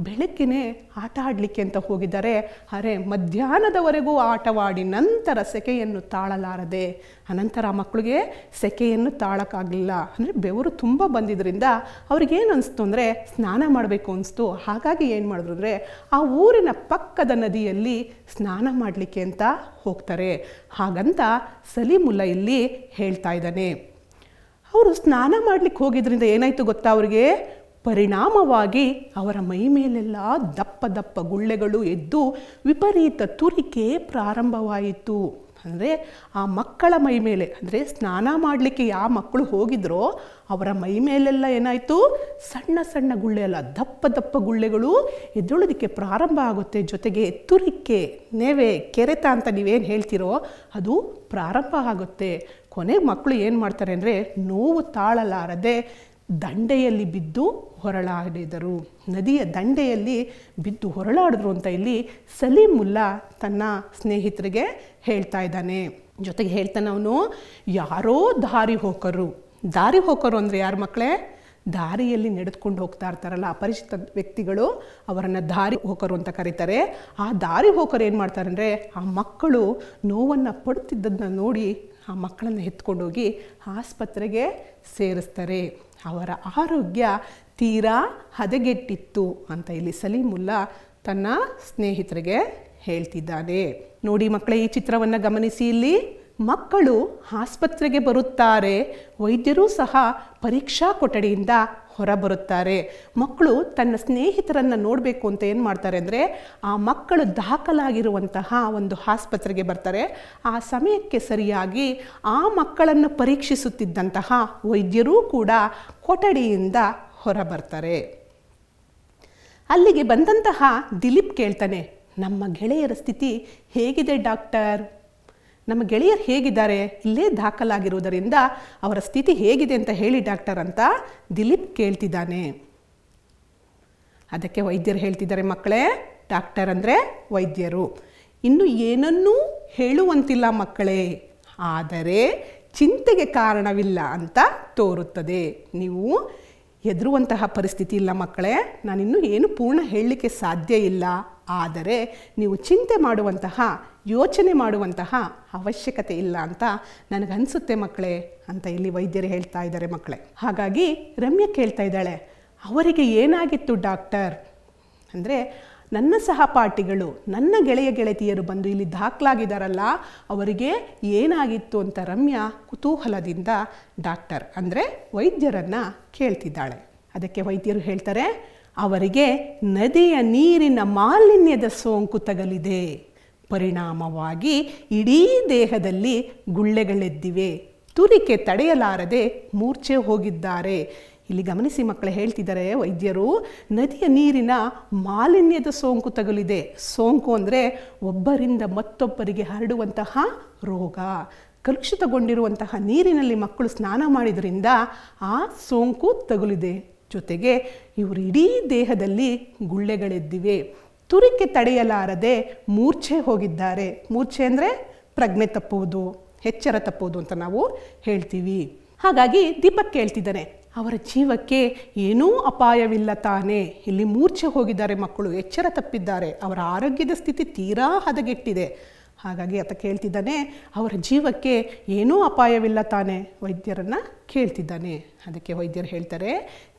ಬೆಳಗ್ಗೆನೇ ಆಟ ಆಡಲಿಕ್ಕೆ ಅಂತ ಹೋಗಿದ್ದಾರೆ. ಅರೆ, ಮಧ್ಯಾಹ್ನದವರೆಗೂ ಆಟವಾಡಿ ನಂತರ ಸೆಕೆಯನ್ನು ತಾಳಲಾರದೆ, ಅನಂತರ ಆ ಮಕ್ಕಳಿಗೆ ಸೆಕೆಯನ್ನು ತಾಳಕ್ಕಾಗಲಿಲ್ಲ. ಅಂದರೆ ಬೆವರು ತುಂಬ ಬಂದಿದ್ದರಿಂದ ಅವ್ರಿಗೇನು ಅನಿಸ್ತು ಅಂದರೆ ಸ್ನಾನ ಮಾಡಬೇಕು ಅನಿಸ್ತು. ಹಾಗಾಗಿ ಏನು ಮಾಡಿದ್ರು ಅಂದರೆ ಆ ಊರಿನ ಪಕ್ಕದ ನದಿಯಲ್ಲಿ ಸ್ನಾನ ಮಾಡಲಿಕ್ಕೆ ಅಂತ ಹೋಗ್ತಾರೆ. ಹಾಗಂತ ಸಲೀಮುಲ್ಲಾ ಇಲ್ಲಿ ಹೇಳ್ತಾ ಇದ್ದಾನೆ. ಅವರು ಸ್ನಾನ ಮಾಡಲಿಕ್ಕೆ ಹೋಗಿದ್ರಿಂದ ಏನಾಯಿತು ಗೊತ್ತಾ? ಅವರಿಗೆ ಪರಿಣಾಮವಾಗಿ ಅವರ ಮೈ ಮೇಲೆಲ್ಲ ದಪ್ಪ ದಪ್ಪ ಗುಳ್ಳೆಗಳು ಎದ್ದು ವಿಪರೀತ ತುರಿಕೆ ಪ್ರಾರಂಭವಾಯಿತು. ಅಂದರೆ ಆ ಮಕ್ಕಳ ಮೈ ಮೇಲೆ, ಅಂದರೆ ಸ್ನಾನ ಮಾಡಲಿಕ್ಕೆ ಯಾವ ಮಕ್ಕಳು ಹೋಗಿದ್ರೋ ಅವರ ಮೈ ಮೇಲೆಲ್ಲ ಏನಾಯಿತು, ಸಣ್ಣ ಸಣ್ಣ ಗುಳ್ಳೆ ಅಲ್ಲ, ದಪ್ಪ ದಪ್ಪ ಗುಳ್ಳೆಗಳು ಎದ್ದೊಳೋದಕ್ಕೆ ಪ್ರಾರಂಭ ಆಗುತ್ತೆ. ಜೊತೆಗೆ ತುರಿಕೆ, ನೆವೆ, ಕೆರೆತ ಅಂತ ನೀವೇನು ಹೇಳ್ತೀರೋ ಅದು ಪ್ರಾರಂಭ ಆಗುತ್ತೆ. ಕೊನೆಗೆ ಮಕ್ಕಳು ಏನು ಮಾಡ್ತಾರೆ ಅಂದರೆ ನೋವು ತಾಳಲಾರದೆ ದಂಡೆಯಲ್ಲಿ ಬಿದ್ದು ಹೊರಳಾಡಿದರು. ನದಿಯ ದಂಡೆಯಲ್ಲಿ ಬಿದ್ದು ಹೊರಳಾಡಿದ್ರು ಅಂತ ಇಲ್ಲಿ ಸಲೀಮುಲ್ಲಾ ತನ್ನ ಸ್ನೇಹಿತರಿಗೆ ಹೇಳ್ತಾ ಇದ್ದಾನೆ. ಜೊತೆಗೆ ಹೇಳ್ತಾನೆ ಅವನು, ಯಾರೋ ದಾರಿ ಹೋಕರು ಅಂದರೆ ಯಾರು ಮಕ್ಕಳೇ? ದಾರಿಯಲ್ಲಿ ನಡೆದುಕೊಂಡು ಹೋಗ್ತಾ ಇರ್ತಾರಲ್ಲ ಅಪರಿಚಿತ ವ್ಯಕ್ತಿಗಳು, ಅವರನ್ನು ದಾರಿ ಹೋಕರು ಅಂತ ಕರೀತಾರೆ. ಆ ದಾರಿ ಹೋಕರು ಏನು ಮಾಡ್ತಾರೆ ಅಂದರೆ ಆ ಮಕ್ಕಳು ನೋವನ್ನು ಪಡುತ್ತಿದ್ದದನ್ನ ನೋಡಿ ಆ ಮಕ್ಕಳನ್ನು ಎತ್ಕೊಂಡೋಗಿ ಆಸ್ಪತ್ರೆಗೆ ಸೇರಿಸ್ತಾರೆ. ಅವರ ಆರೋಗ್ಯ ತೀರಾ ಹದಗೆಟ್ಟಿತ್ತು ಅಂತ ಇಲ್ಲಿ ಸಲೀಮುಲ್ಲಾ ತನ್ನ ಸ್ನೇಹಿತರಿಗೆ ಹೇಳ್ತಿದ್ದಾನೆ. ನೋಡಿ ಮಕ್ಕಳೇ, ಈ ಚಿತ್ರವನ್ನು ಗಮನಿಸಿ. ಇಲ್ಲಿ ಮಕ್ಕಳು ಆಸ್ಪತ್ರೆಗೆ ಬರುತ್ತಾರೆ, ವೈದ್ಯರೂ ಸಹ ಪರೀಕ್ಷಾ ಕೊಠಡಿಯಿಂದ ಹೊರಬರುತ್ತಾರೆ. ಮಕ್ಕಳು ತನ್ನ ಸ್ನೇಹಿತರನ್ನು ನೋಡಬೇಕು ಅಂತ ಏನು ಮಾಡ್ತಾರೆ ಅಂದರೆ ಆ ಮಕ್ಕಳು ದಾಖಲಾಗಿರುವಂತಹ ಒಂದು ಆಸ್ಪತ್ರೆಗೆ ಬರ್ತಾರೆ. ಆ ಸಮಯಕ್ಕೆ ಸರಿಯಾಗಿ ಆ ಮಕ್ಕಳನ್ನು ಪರೀಕ್ಷಿಸುತ್ತಿದ್ದಂತಹ ವೈದ್ಯರೂ ಕೂಡ ಕೊಠಡಿಯಿಂದ ಹೊರಬರ್ತಾರೆ. ಅಲ್ಲಿಗೆ ಬಂದಂತಹ ದಿಲೀಪ್ ಕೇಳ್ತಾನೆ, ನಮ್ಮ ಗೆಳೆಯರ ಸ್ಥಿತಿ ಹೇಗಿದೆ ಡಾಕ್ಟರ್? ನಮ್ಮ ಗೆಳೆಯರು ಹೇಗಿದ್ದಾರೆ? ಇಲ್ಲೇ ದಾಖಲಾಗಿರುವುದರಿಂದ ಅವರ ಸ್ಥಿತಿ ಹೇಗಿದೆ ಅಂತ ಹೇಳಿ ಡಾಕ್ಟರ್ ಅಂತ ದಿಲೀಪ್ ಕೇಳ್ತಿದ್ದಾನೆ. ಅದಕ್ಕೆ ವೈದ್ಯರು ಹೇಳ್ತಿದ್ದಾರೆ, ಮಕ್ಕಳೇ, ಡಾಕ್ಟರ್ ಅಂದರೆ ವೈದ್ಯರು. ಇನ್ನು ಏನನ್ನೂ ಹೇಳುವಂತಿಲ್ಲ ಮಕ್ಕಳೇ, ಆದರೆ ಚಿಂತೆಗೆ ಕಾರಣವಿಲ್ಲ ಅಂತ ತೋರುತ್ತದೆ. ನೀವು ಹೆದರುವಂತಹ ಪರಿಸ್ಥಿತಿ ಇಲ್ಲ ಮಕ್ಕಳೇ, ನಾನಿನ್ನೂ ಏನು ಪೂರ್ಣ ಹೇಳಲಿಕ್ಕೆ ಸಾಧ್ಯ ಇಲ್ಲ, ಆದರೆ ನೀವು ಚಿಂತೆ ಮಾಡುವಂತಹ, ಯೋಚನೆ ಮಾಡುವಂತಹ ಅವಶ್ಯಕತೆ ಇಲ್ಲ ಅಂತ ನನಗನ್ಸುತ್ತೆ ಮಕ್ಕಳೇ ಅಂತ ಇಲ್ಲಿ ವೈದ್ಯರು ಹೇಳ್ತಾ ಇದ್ದಾರೆ ಮಕ್ಕಳೇ. ಹಾಗಾಗಿ ರಮ್ಯಾ ಕೇಳ್ತಾ ಇದ್ದಾಳೆ, ಅವರಿಗೆ ಏನಾಗಿತ್ತು ಡಾಕ್ಟರ್? ಅಂದರೆ ನನ್ನ ಸಹಪಾಠಿಗಳು, ನನ್ನ ಗೆಳೆಯ ಗೆಳತಿಯರು ಬಂದು ಇಲ್ಲಿ ದಾಖಲಾಗಿದ್ದಾರಲ್ಲ, ಅವರಿಗೆ ಏನಾಗಿತ್ತು ಅಂತ ರಮ್ಯಾ ಕುತೂಹಲದಿಂದ ಡಾಕ್ಟರ್ ಅಂದರೆ ವೈದ್ಯರನ್ನು ಕೇಳ್ತಿದ್ದಾಳೆ. ಅದಕ್ಕೆ ವೈದ್ಯರು ಹೇಳ್ತಾರೆ, ಅವರಿಗೆ ನದಿಯ ನೀರಿನ ಮಾಲಿನ್ಯದ ಸೋಂಕು ತಗಲಿದೆ. ಪರಿಣಾಮವಾಗಿ ಇಡೀ ದೇಹದಲ್ಲಿ ಗುಳ್ಳೆಗಳೆದ್ದಿವೆ. ತುರಿಕೆ ತಡೆಯಲಾರದೆ ಮೂರ್ಛೆ ಹೋಗಿದ್ದಾರೆ. ಇಲ್ಲಿ ಗಮನಿಸಿ ಮಕ್ಕಳೇ, ಹೇಳ್ತಿದ್ದಾರೆ ವೈದ್ಯರು, ನದಿಯ ನೀರಿನ ಮಾಲಿನ್ಯದ ಸೋಂಕು ತಗುಲಿದೆ. ಸೋಂಕು ಅಂದರೆ ಒಬ್ಬರಿಂದ ಮತ್ತೊಬ್ಬರಿಗೆ ಹರಡುವಂತಹ ರೋಗ. ಕಲುಷಿತಗೊಂಡಿರುವಂತಹ ನೀರಿನಲ್ಲಿ ಮಕ್ಕಳು ಸ್ನಾನ ಮಾಡಿದ್ರಿಂದ ಆ ಸೋಂಕು ತಗುಲಿದೆ. ಜೊತೆಗೆ ಇವರು ಇಡೀ ದೇಹದಲ್ಲಿ ಗುಳ್ಳೆಗಳೆದ್ದಿವೆ. ತುರಿಕೆ ತಡೆಯಲಾರದೆ ಮೂರ್ಛೆ ಹೋಗಿದ್ದಾರೆ. ಮೂರ್ಛೆ ಅಂದರೆ ಪ್ರಜ್ಞೆ ತಪ್ಪುವುದು, ಎಚ್ಚರ ತಪ್ಪುವುದು ಅಂತ ನಾವು ಹೇಳ್ತೀವಿ. ಹಾಗಾಗಿ ದೀಪಕ್ ಕೇಳ್ತಿದ್ದಾನೆ, ಅವರ ಜೀವಕ್ಕೆ ಏನೂ ಅಪಾಯವಿಲ್ಲ ತಾನೇ? ಇಲ್ಲಿ ಮೂರ್ಛೆ ಹೋಗಿದ್ದಾರೆ ಮಕ್ಕಳು, ಎಚ್ಚರ ತಪ್ಪಿದ್ದಾರೆ, ಅವರ ಆರೋಗ್ಯದ ಸ್ಥಿತಿ ತೀರಾ ಹದಗೆಟ್ಟಿದೆ. ಹಾಗಾಗಿ ಆತ ಕೇಳ್ತಿದ್ದಾನೆ, ಅವರ ಜೀವಕ್ಕೆ ಏನೂ ಅಪಾಯವಿಲ್ಲ ತಾನೇ? ವೈದ್ಯರನ್ನು ಕೇಳ್ತಿದ್ದಾನೆ. ಅದಕ್ಕೆ ವೈದ್ಯರು ಹೇಳ್ತಾರೆ,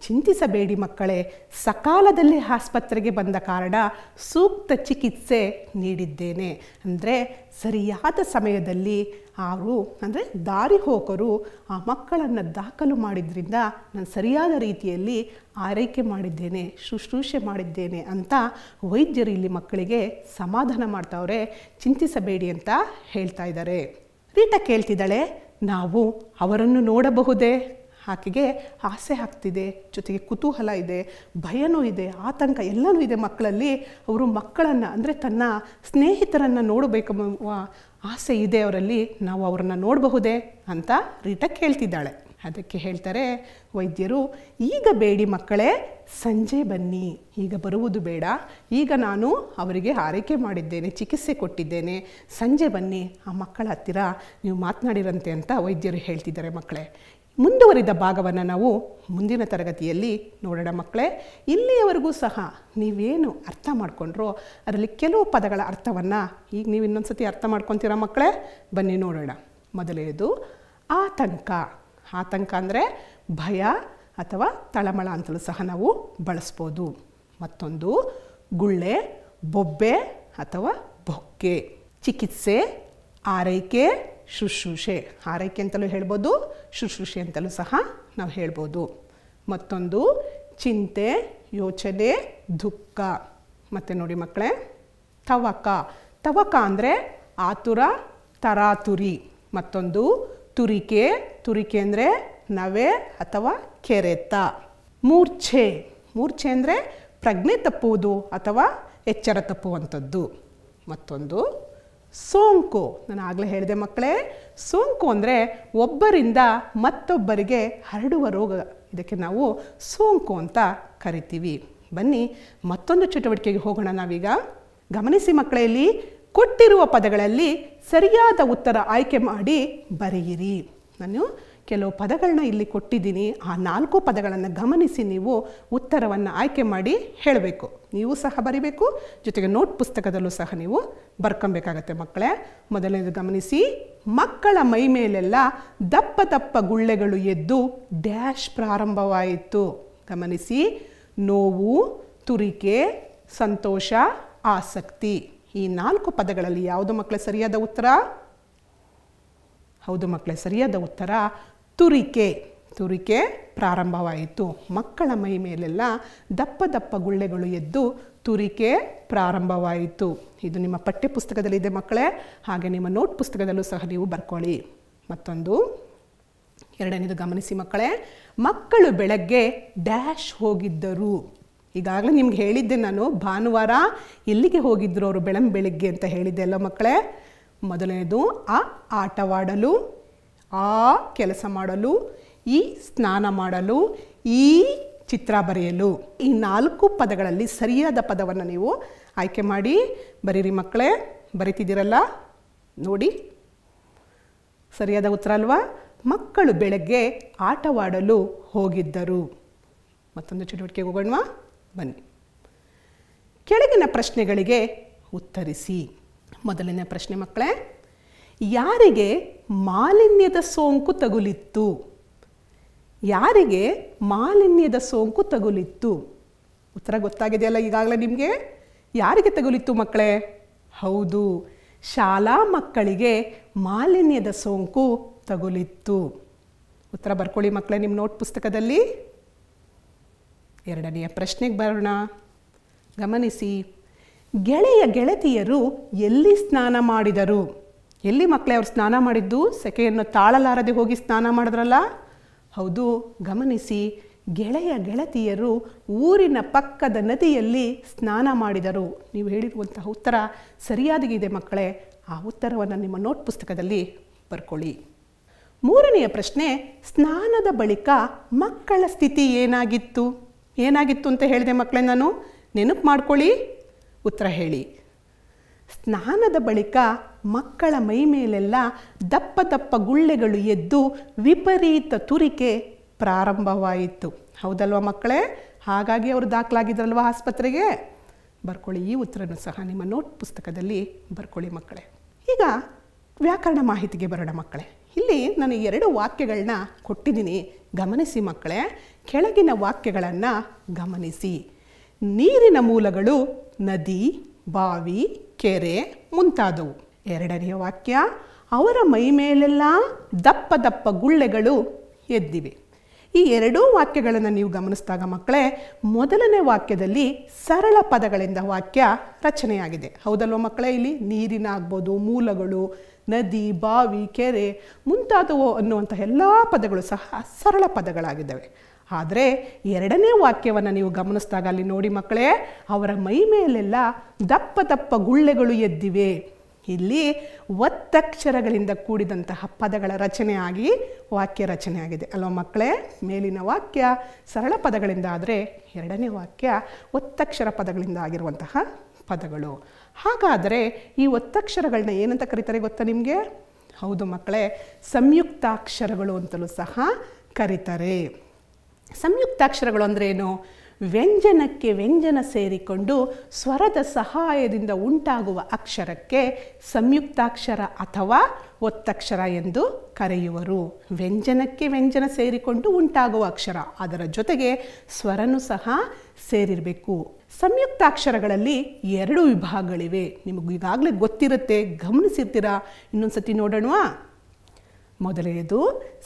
ಚಿಂತಿಸಬೇಡಿ ಮಕ್ಕಳೇ, ಸಕಾಲದಲ್ಲಿ ಆಸ್ಪತ್ರೆಗೆ ಬಂದ ಕಾರಣ ಸೂಕ್ತ ಚಿಕಿತ್ಸೆ ನೀಡಿದ್ದೇನೆ. ಅಂದರೆ ಸರಿಯಾದ ಸಮಯದಲ್ಲಿ ಅವರು ಅಂದರೆ ದಾರಿ ಹೋಕರು ಆ ಮಕ್ಕಳನ್ನು ದಾಖಲು ಮಾಡಿದ್ರಿಂದ ನಾನು ಸರಿಯಾದ ರೀತಿಯಲ್ಲಿ ಆರೈಕೆ ಮಾಡಿದ್ದೇನೆ, ಶುಶ್ರೂಷೆ ಮಾಡಿದ್ದೇನೆ ಅಂತ ವೈದ್ಯರು ಇಲ್ಲಿ ಮಕ್ಕಳಿಗೆ ಸಮಾಧಾನ ಮಾಡ್ತಾವ್ರೆ. ಚಿಂತಿಸಬೇಡಿ ಅಂತ ಹೇಳ್ತಾ ಇದ್ದಾರೆ. ರೀಟಾ ಕೇಳ್ತಿದ್ದಾಳೆ, ನಾವು ಅವರನ್ನು ನೋಡಬಹುದೇ? ಆಕೆಗೆ ಆಸೆ ಆಗ್ತಿದೆ, ಜೊತೆಗೆ ಕುತೂಹಲ ಇದೆ, ಭಯನೂ ಇದೆ, ಆತಂಕ ಎಲ್ಲನೂ ಇದೆ ಮಕ್ಕಳಲ್ಲಿ. ಅವರು ಮಕ್ಕಳನ್ನು ಅಂದರೆ ತನ್ನ ಸ್ನೇಹಿತರನ್ನು ನೋಡಬೇಕೆಂಬ ಆಸೆ ಇದೆ ಅವರಲ್ಲಿ. ನಾವು ಅವರನ್ನು ನೋಡಬಹುದೇ ಅಂತ ರೀಟಾ ಕೇಳ್ತಿದ್ದಾಳೆ. ಅದಕ್ಕೆ ಹೇಳ್ತಾರೆ ವೈದ್ಯರು, ಈಗ ಬೇಡಿ ಮಕ್ಕಳೇ, ಸಂಜೆ ಬನ್ನಿ, ಈಗ ಬರುವುದು ಬೇಡ, ಈಗ ನಾನು ಅವರಿಗೆ ಆರೈಕೆ ಮಾಡಿದ್ದೇನೆ, ಚಿಕಿತ್ಸೆ ಕೊಟ್ಟಿದ್ದೇನೆ, ಸಂಜೆ ಬನ್ನಿ, ಆ ಮಕ್ಕಳ ಹತ್ತಿರ ನೀವು ಮಾತನಾಡಿರಂತೆ ಅಂತ ವೈದ್ಯರು ಹೇಳ್ತಿದ್ದಾರೆ ಮಕ್ಕಳೇ. ಮುಂದುವರಿದ ಭಾಗವನ್ನು ನಾವು ಮುಂದಿನ ತರಗತಿಯಲ್ಲಿ ನೋಡೋಣ ಮಕ್ಕಳೇ. ಇಲ್ಲಿಯವರೆಗೂ ಸಹ ನೀವೇನು ಅರ್ಥ ಮಾಡಿಕೊಂಡ್ರೋ ಅದರಲ್ಲಿ ಕೆಲವು ಪದಗಳ ಅರ್ಥವನ್ನು ಈಗ ನೀವು ಇನ್ನೊಂದು ಸತಿ ಅರ್ಥ ಮಾಡ್ಕೊತೀರಾ ಮಕ್ಕಳೇ? ಬನ್ನಿ ನೋಡೋಣ. ಮೊದಲನೇದು ಆತಂಕ. ಆತಂಕ ಅಂದರೆ ಭಯ ಅಥವಾ ತಳಮಳ ಅಂತಲೂ ಸಹ ನಾವು ಬಳಸ್ಬೋದು. ಮತ್ತೊಂದು ಗುಳ್ಳೆ, ಬೊಬ್ಬೆ ಅಥವಾ ಬೊಕ್ಕೆ. ಚಿಕಿತ್ಸೆ, ಆರೈಕೆ, ಶುಶ್ರೂಷೆ. ಆರೈಕೆ ಅಂತಲೂ ಹೇಳ್ಬೋದು, ಶುಶ್ರೂಷೆ ಅಂತಲೂ ಸಹ ನಾವು ಹೇಳ್ಬೋದು. ಮತ್ತೊಂದು ಚಿಂತೆ, ಯೋಚನೆ, ದುಃಖ. ಮತ್ತು ನೋಡಿ ಮಕ್ಕಳೇ, ತವಕ. ತವಕ ಅಂದರೆ ಆತುರ, ತರಾತುರಿ. ಮತ್ತೊಂದು ತುರಿಕೆ. ತುರಿಕೆ ಅಂದರೆ ನವೆ ಅಥವಾ ಕೆರೆತ. ಮೂರ್ಛೆ. ಮೂರ್ಛೆ ಅಂದರೆ ಪ್ರಜ್ಞೆ ತಪ್ಪುವುದು ಅಥವಾ ಎಚ್ಚರ ತಪ್ಪುವಂಥದ್ದು. ಮತ್ತೊಂದು ಸೋಂಕು. ನಾನು ಆಗಲೇ ಹೇಳಿದೆ ಮಕ್ಕಳೇ, ಸೋಂಕು ಅಂದರೆ ಒಬ್ಬರಿಂದ ಮತ್ತೊಬ್ಬರಿಗೆ ಹರಡುವ ರೋಗ. ಇದಕ್ಕೆ ನಾವು ಸೋಂಕು ಅಂತ ಕರಿತೀವಿ. ಬನ್ನಿ ಮತ್ತೊಂದು ಚಟುವಟಿಕೆಗೆ ಹೋಗೋಣ ನಾವೀಗ. ಗಮನಿಸಿ ಮಕ್ಕಳೇ, ಇಲ್ಲಿ ಕೊಟ್ಟಿರುವ ಪದಗಳಲ್ಲಿ ಸರಿಯಾದ ಉತ್ತರ ಆಯ್ಕೆ ಮಾಡಿ ಬರೆಯಿರಿ. ನಾನು ಕೆಲವು ಪದಗಳನ್ನ ಇಲ್ಲಿ ಕೊಟ್ಟಿದ್ದೀನಿ. ಆ 4 ಪದಗಳನ್ನು ಗಮನಿಸಿ ನೀವು ಉತ್ತರವನ್ನು ಆಯ್ಕೆ ಮಾಡಿ ಹೇಳಬೇಕು. ನೀವು ಸಹ ಬರಿಬೇಕು, ಜೊತೆಗೆ ನೋಟ್ ಪುಸ್ತಕದಲ್ಲೂ ಸಹ ನೀವು ಬರ್ಕೊಬೇಕಾಗತ್ತೆ ಮಕ್ಕಳೇ. ಮೊದಲನೇದು ಗಮನಿಸಿ. ಮಕ್ಕಳ ಮೈ ಮೇಲೆಲ್ಲ ದಪ್ಪ ದಪ್ಪ ಗುಳ್ಳೆಗಳು ಎದ್ದು ಡ್ಯಾಶ್ ಪ್ರಾರಂಭವಾಯಿತು. ಗಮನಿಸಿ. ನೋವು, ತುರಿಕೆ, ಸಂತೋಷ, ಆಸಕ್ತಿ. ಈ 4 ಪದಗಳಲ್ಲಿ ಯಾವುದು ಮಕ್ಕಳೇ ಸರಿಯಾದ ಉತ್ತರ? ಹೌದು ಮಕ್ಕಳೇ, ಸರಿಯಾದ ಉತ್ತರ ತುರಿಕೆ. ತುರಿಕೆ ಪ್ರಾರಂಭವಾಯಿತು. ಮಕ್ಕಳ ಮೈ ಮೇಲೆಲ್ಲ ದಪ್ಪ ದಪ್ಪ ಗುಳ್ಳೆಗಳು ಎದ್ದು ತುರಿಕೆ ಪ್ರಾರಂಭವಾಯಿತು. ಇದು ನಿಮ್ಮ ಪಠ್ಯಪುಸ್ತಕದಲ್ಲಿದೆ ಮಕ್ಕಳೇ, ಹಾಗೆ ನಿಮ್ಮ ನೋಟ್ ಪುಸ್ತಕದಲ್ಲೂ ಸಹ ನೀವು ಬರ್ಕೊಳ್ಳಿ. ಮತ್ತೊಂದು ಎರಡನೇದು ಗಮನಿಸಿ ಮಕ್ಕಳೇ. ಮಕ್ಕಳು ಬೆಳಗ್ಗೆ ಡ್ಯಾಶ್ ಹೋಗಿದ್ದರು. ಈಗಾಗಲೇ ನಿಮ್ಗೆ ಹೇಳಿದ್ದೆ ನಾನು, ಭಾನುವಾರ ಎಲ್ಲಿಗೆ ಹೋಗಿದ್ರು ಅವರು ಬೆಳಗ್ಗೆ ಅಂತ ಹೇಳಿದ್ದೆ ಅಲ್ಲ ಮಕ್ಕಳೇ. ಮೊದಲನೇದು ಆ ಆಟವಾಡಲು, ಆ ಕೆಲಸ ಮಾಡಲು, ಈ ಸ್ನಾನ ಮಾಡಲು, ಈ ಚಿತ್ರ ಬರೆಯಲು. ಈ 4 ಪದಗಳಲ್ಲಿ ಸರಿಯಾದ ಪದವನ್ನು ನೀವು ಆಯ್ಕೆ ಮಾಡಿ ಬರೀರಿ ಮಕ್ಕಳೇ. ಬರೀತಿದ್ದೀರಲ್ಲ ನೋಡಿ, ಸರಿಯಾದ ಉತ್ತರ ಅಲ್ವಾ? ಮಕ್ಕಳು ಬೆಳಗ್ಗೆ ಆಟವಾಡಲು ಹೋಗಿದ್ದರು. ಮತ್ತೊಂದು ಚಟುವಟಿಕೆಗೆ ಹೋಗೋಣವಾ? ಬನ್ನಿ. ಕೆಳಗಿನ ಪ್ರಶ್ನೆಗಳಿಗೆ ಉತ್ತರಿಸಿ. ಮೊದಲನೇ ಪ್ರಶ್ನೆ ಮಕ್ಕಳೇ, ಯಾರಿಗೆ ಮಾಲಿನ್ಯದ ಸೋಂಕು ತಗುಲಿತ್ತು? ಯಾರಿಗೆ ಮಾಲಿನ್ಯದ ಸೋಂಕು ತಗುಲಿತ್ತು? ಉತ್ತರ ಗೊತ್ತಾಗಿದೆಯಲ್ಲ ಈಗಾಗಲೇ ನಿಮಗೆ. ಯಾರಿಗೆ ತಗುಲಿತ್ತು ಮಕ್ಕಳೇ? ಹೌದು, ಶಾಲಾ ಮಕ್ಕಳಿಗೆ ಮಾಲಿನ್ಯದ ಸೋಂಕು ತಗುಲಿತ್ತು. ಉತ್ತರ ಬರ್ಕೊಳ್ಳಿ ಮಕ್ಕಳೇ ನಿಮ್ಮ ನೋಟ್ ಪುಸ್ತಕದಲ್ಲಿ. ಎರಡನೆಯ ಪ್ರಶ್ನೆಗೆ ಬರೋಣ. ಗಮನಿಸಿ. ಗೆಳೆಯ ಗೆಳತಿಯರು ಎಲ್ಲಿ ಸ್ನಾನ ಮಾಡಿದರು? ಎಲ್ಲಿ ಮಕ್ಕಳೇ ಅವ್ರು ಸ್ನಾನ ಮಾಡಿದ್ದು? ಸೆಕೆಯನ್ನು ತಾಳಲಾರದೆ ಹೋಗಿ ಸ್ನಾನ ಮಾಡಿದ್ರಲ್ಲ. ಹೌದು, ಗಮನಿಸಿ. ಗೆಳೆಯ ಗೆಳತಿಯರು ಊರಿನ ಪಕ್ಕದ ನದಿಯಲ್ಲಿ ಸ್ನಾನ ಮಾಡಿದರು. ನೀವು ಹೇಳಿರುವಂತಹ ಉತ್ತರ ಸರಿಯಾಗಿದೆ ಮಕ್ಕಳೇ. ಆ ಉತ್ತರವನ್ನು ನಿಮ್ಮ ನೋಟ್ ಪುಸ್ತಕದಲ್ಲಿ ಬರ್ಕೊಳ್ಳಿ. ಮೂರನೆಯ ಪ್ರಶ್ನೆ. ಸ್ನಾನದ ಬಳಿಕ ಮಕ್ಕಳ ಸ್ಥಿತಿ ಏನಾಗಿತ್ತು? ಏನಾಗಿತ್ತು ಅಂತ ಹೇಳಿದೆ ಮಕ್ಕಳೇ ನಾನು, ನೆನಪು ಮಾಡ್ಕೊಳ್ಳಿ, ಉತ್ತರ ಹೇಳಿ. ಸ್ನಾನದ ಬಳಿಕ ಮಕ್ಕಳ ಮೈ ಮೇಲೆಲ್ಲ ದಪ್ಪ ದಪ್ಪ ಗುಳ್ಳೆಗಳು ಎದ್ದು ವಿಪರೀತ ತುರಿಕೆ ಪ್ರಾರಂಭವಾಯಿತು. ಹೌದಲ್ವ ಮಕ್ಕಳೇ? ಹಾಗಾಗಿ ಅವರು ದಾಖಲಾಗಿದ್ರಲ್ವ ಆಸ್ಪತ್ರೆಗೆ. ಬರ್ಕೊಳ್ಳಿ, ಈ ಉತ್ತರನೂ ಸಹ ನಿಮ್ಮ ನೋಟ್ ಪುಸ್ತಕದಲ್ಲಿ ಬರ್ಕೊಳ್ಳಿ ಮಕ್ಕಳೇ. ಈಗ ವ್ಯಾಕರಣ ಮಾಹಿತಿಗೆ ಬರೋಣ ಮಕ್ಕಳೇ. ಇಲ್ಲಿ ನಾನು 2 ವಾಕ್ಯಗಳನ್ನ ಕೊಟ್ಟಿದ್ದೀನಿ, ಗಮನಿಸಿ ಮಕ್ಕಳೇ. ಕೆಳಗಿನ ವಾಕ್ಯಗಳನ್ನು ಗಮನಿಸಿ. ನೀರಿನ ಮೂಲಗಳು ನದಿ, ಬಾವಿ, ಕೆರೆ ಮುಂತಾದವು. ಎರಡನೆಯ ವಾಕ್ಯ. ಅವರ ಮೈ ಮೇಲೆಲ್ಲ ದಪ್ಪ ದಪ್ಪ ಗುಳ್ಳೆಗಳು ಎದ್ದಿವೆ. ಈ 2 ವಾಕ್ಯಗಳನ್ನು ನೀವು ಗಮನಿಸಿದಾಗ ಮಕ್ಕಳೇ, ಮೊದಲನೇ ವಾಕ್ಯದಲ್ಲಿ ಸರಳ ಪದಗಳಿಂದ ವಾಕ್ಯ ರಚನೆಯಾಗಿದೆ. ಹೌದಲ್ವ ಮಕ್ಕಳೇ? ಇಲ್ಲಿ ನೀರಿನ ಆಗ್ಬೋದು, ಮೂಲಗಳು, ನದಿ, ಬಾವಿ, ಕೆರೆ ಮುಂತಾದವು ಅನ್ನುವಂಥ ಎಲ್ಲ ಪದಗಳು ಸಹ ಸರಳ ಪದಗಳಾಗಿದ್ದಾವೆ. ಆದರೆ ಎರಡನೇ ವಾಕ್ಯವನ್ನು ನೀವು ಗಮನಿಸಿದಾಗ ಅಲ್ಲಿ ನೋಡಿ ಮಕ್ಕಳೇ, ಅವರ ಮೈ ಮೇಲೆಲ್ಲ ದಪ್ಪ ದಪ್ಪ ಗುಳ್ಳೆಗಳು ಎದ್ದಿವೆ. ಇಲ್ಲಿ ಒತ್ತಕ್ಷರಗಳಿಂದ ಕೂಡಿದಂತಹ ಪದಗಳ ರಚನೆಯಾಗಿ ವಾಕ್ಯ ರಚನೆಯಾಗಿದೆ ಅಲ್ವ ಮಕ್ಕಳೇ? ಮೇಲಿನ ವಾಕ್ಯ ಸರಳ ಪದಗಳಿಂದ ಆದರೆ ಎರಡನೇ ವಾಕ್ಯ ಒತ್ತಕ್ಷರ ಪದಗಳಿಂದ ಆಗಿರುವಂತಹ ಪದಗಳು. ಹಾಗಾದರೆ ಈ ಒತ್ತಕ್ಷರಗಳನ್ನ ಏನಂತ ಕರೀತಾರೆ ಗೊತ್ತಾ ನಿಮಗೆ? ಹೌದು ಮಕ್ಕಳೇ, ಸಂಯುಕ್ತಾಕ್ಷರಗಳು ಅಂತಲೂ ಸಹ ಕರೀತಾರೆ. ಸಂಯುಕ್ತಾಕ್ಷರಗಳು ಅಂದರೆ ಏನು? ವ್ಯಂಜನಕ್ಕೆ ವ್ಯಂಜನ ಸೇರಿಕೊಂಡು ಸ್ವರದ ಸಹಾಯದಿಂದ ಉಂಟಾಗುವ ಅಕ್ಷರಕ್ಕೆ ಸಂಯುಕ್ತಾಕ್ಷರ ಅಥವಾ ಒತ್ತಕ್ಷರ ಎಂದು ಕರೆಯುವರು. ವ್ಯಂಜನಕ್ಕೆ ವ್ಯಂಜನ ಸೇರಿಕೊಂಡು ಉಂಟಾಗುವ ಅಕ್ಷರ, ಅದರ ಜೊತೆಗೆ ಸ್ವರನೂ ಸಹ ಸೇರಿರಬೇಕು. ಸಂಯುಕ್ತಾಕ್ಷರಗಳಲ್ಲಿ 2 ವಿಭಾಗಗಳಿವೆ. ನಿಮಗೆ ಈಗಾಗಲೇ ಗೊತ್ತಿರುತ್ತೆ, ಗಮನಿಸಿರ್ತೀರಾ. ಇನ್ನೊಂದು ಸತಿ ನೋಡೋಣವಾ? ಮೊದಲನೆಯದು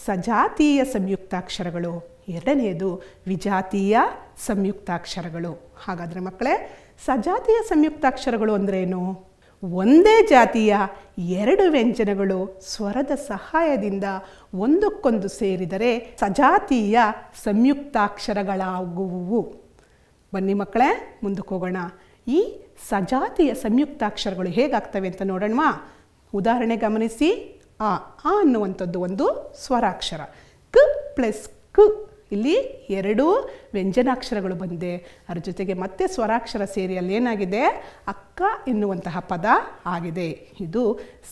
ಸಜಾತೀಯ ಸಂಯುಕ್ತಾಕ್ಷರಗಳು, ಎರಡನೆಯದು ವಿಜಾತೀಯ ಸಂಯುಕ್ತಾಕ್ಷರಗಳು. ಹಾಗಾದರೆ ಮಕ್ಕಳೇ, ಸಜಾತೀಯ ಸಂಯುಕ್ತಾಕ್ಷರಗಳು ಅಂದ್ರೇನು? ಒಂದೇ ಜಾತಿಯ ಎರಡು ವ್ಯಂಜನಗಳು ಸ್ವರದ ಸಹಾಯದಿಂದ ಒಂದಕ್ಕೊಂದು ಸೇರಿದರೆ ಸಜಾತೀಯ ಸಂಯುಕ್ತಾಕ್ಷರಗಳಾಗುವುವು. ಬನ್ನಿ ಮಕ್ಕಳೇ, ಮುಂದಕ್ಕೆ ಹೋಗೋಣ. ಈ ಸಜಾತೀಯ ಸಂಯುಕ್ತಾಕ್ಷರಗಳು ಹೇಗಾಗ್ತವೆ ಅಂತ ನೋಡೋಣವಾ? ಉದಾಹರಣೆ ಗಮನಿಸಿ. ಆ ಅನ್ನುವಂಥದ್ದು ಒಂದು ಸ್ವರಾಕ್ಷರ. ಕ ಪ್ಲಸ್ ಕ, ಇಲ್ಲಿ ಎರಡು ವ್ಯಂಜನಾಕ್ಷರಗಳು ಬಂದಿದೆ. ಅದರ ಜೊತೆಗೆ ಮತ್ತೆ ಸ್ವರಾಕ್ಷರ ಸೇರಿ ಅಲ್ಲಿ ಏನಾಗಿದೆ? ಅಕ್ಕ ಎನ್ನುವಂತಹ ಪದ ಆಗಿದೆ. ಇದು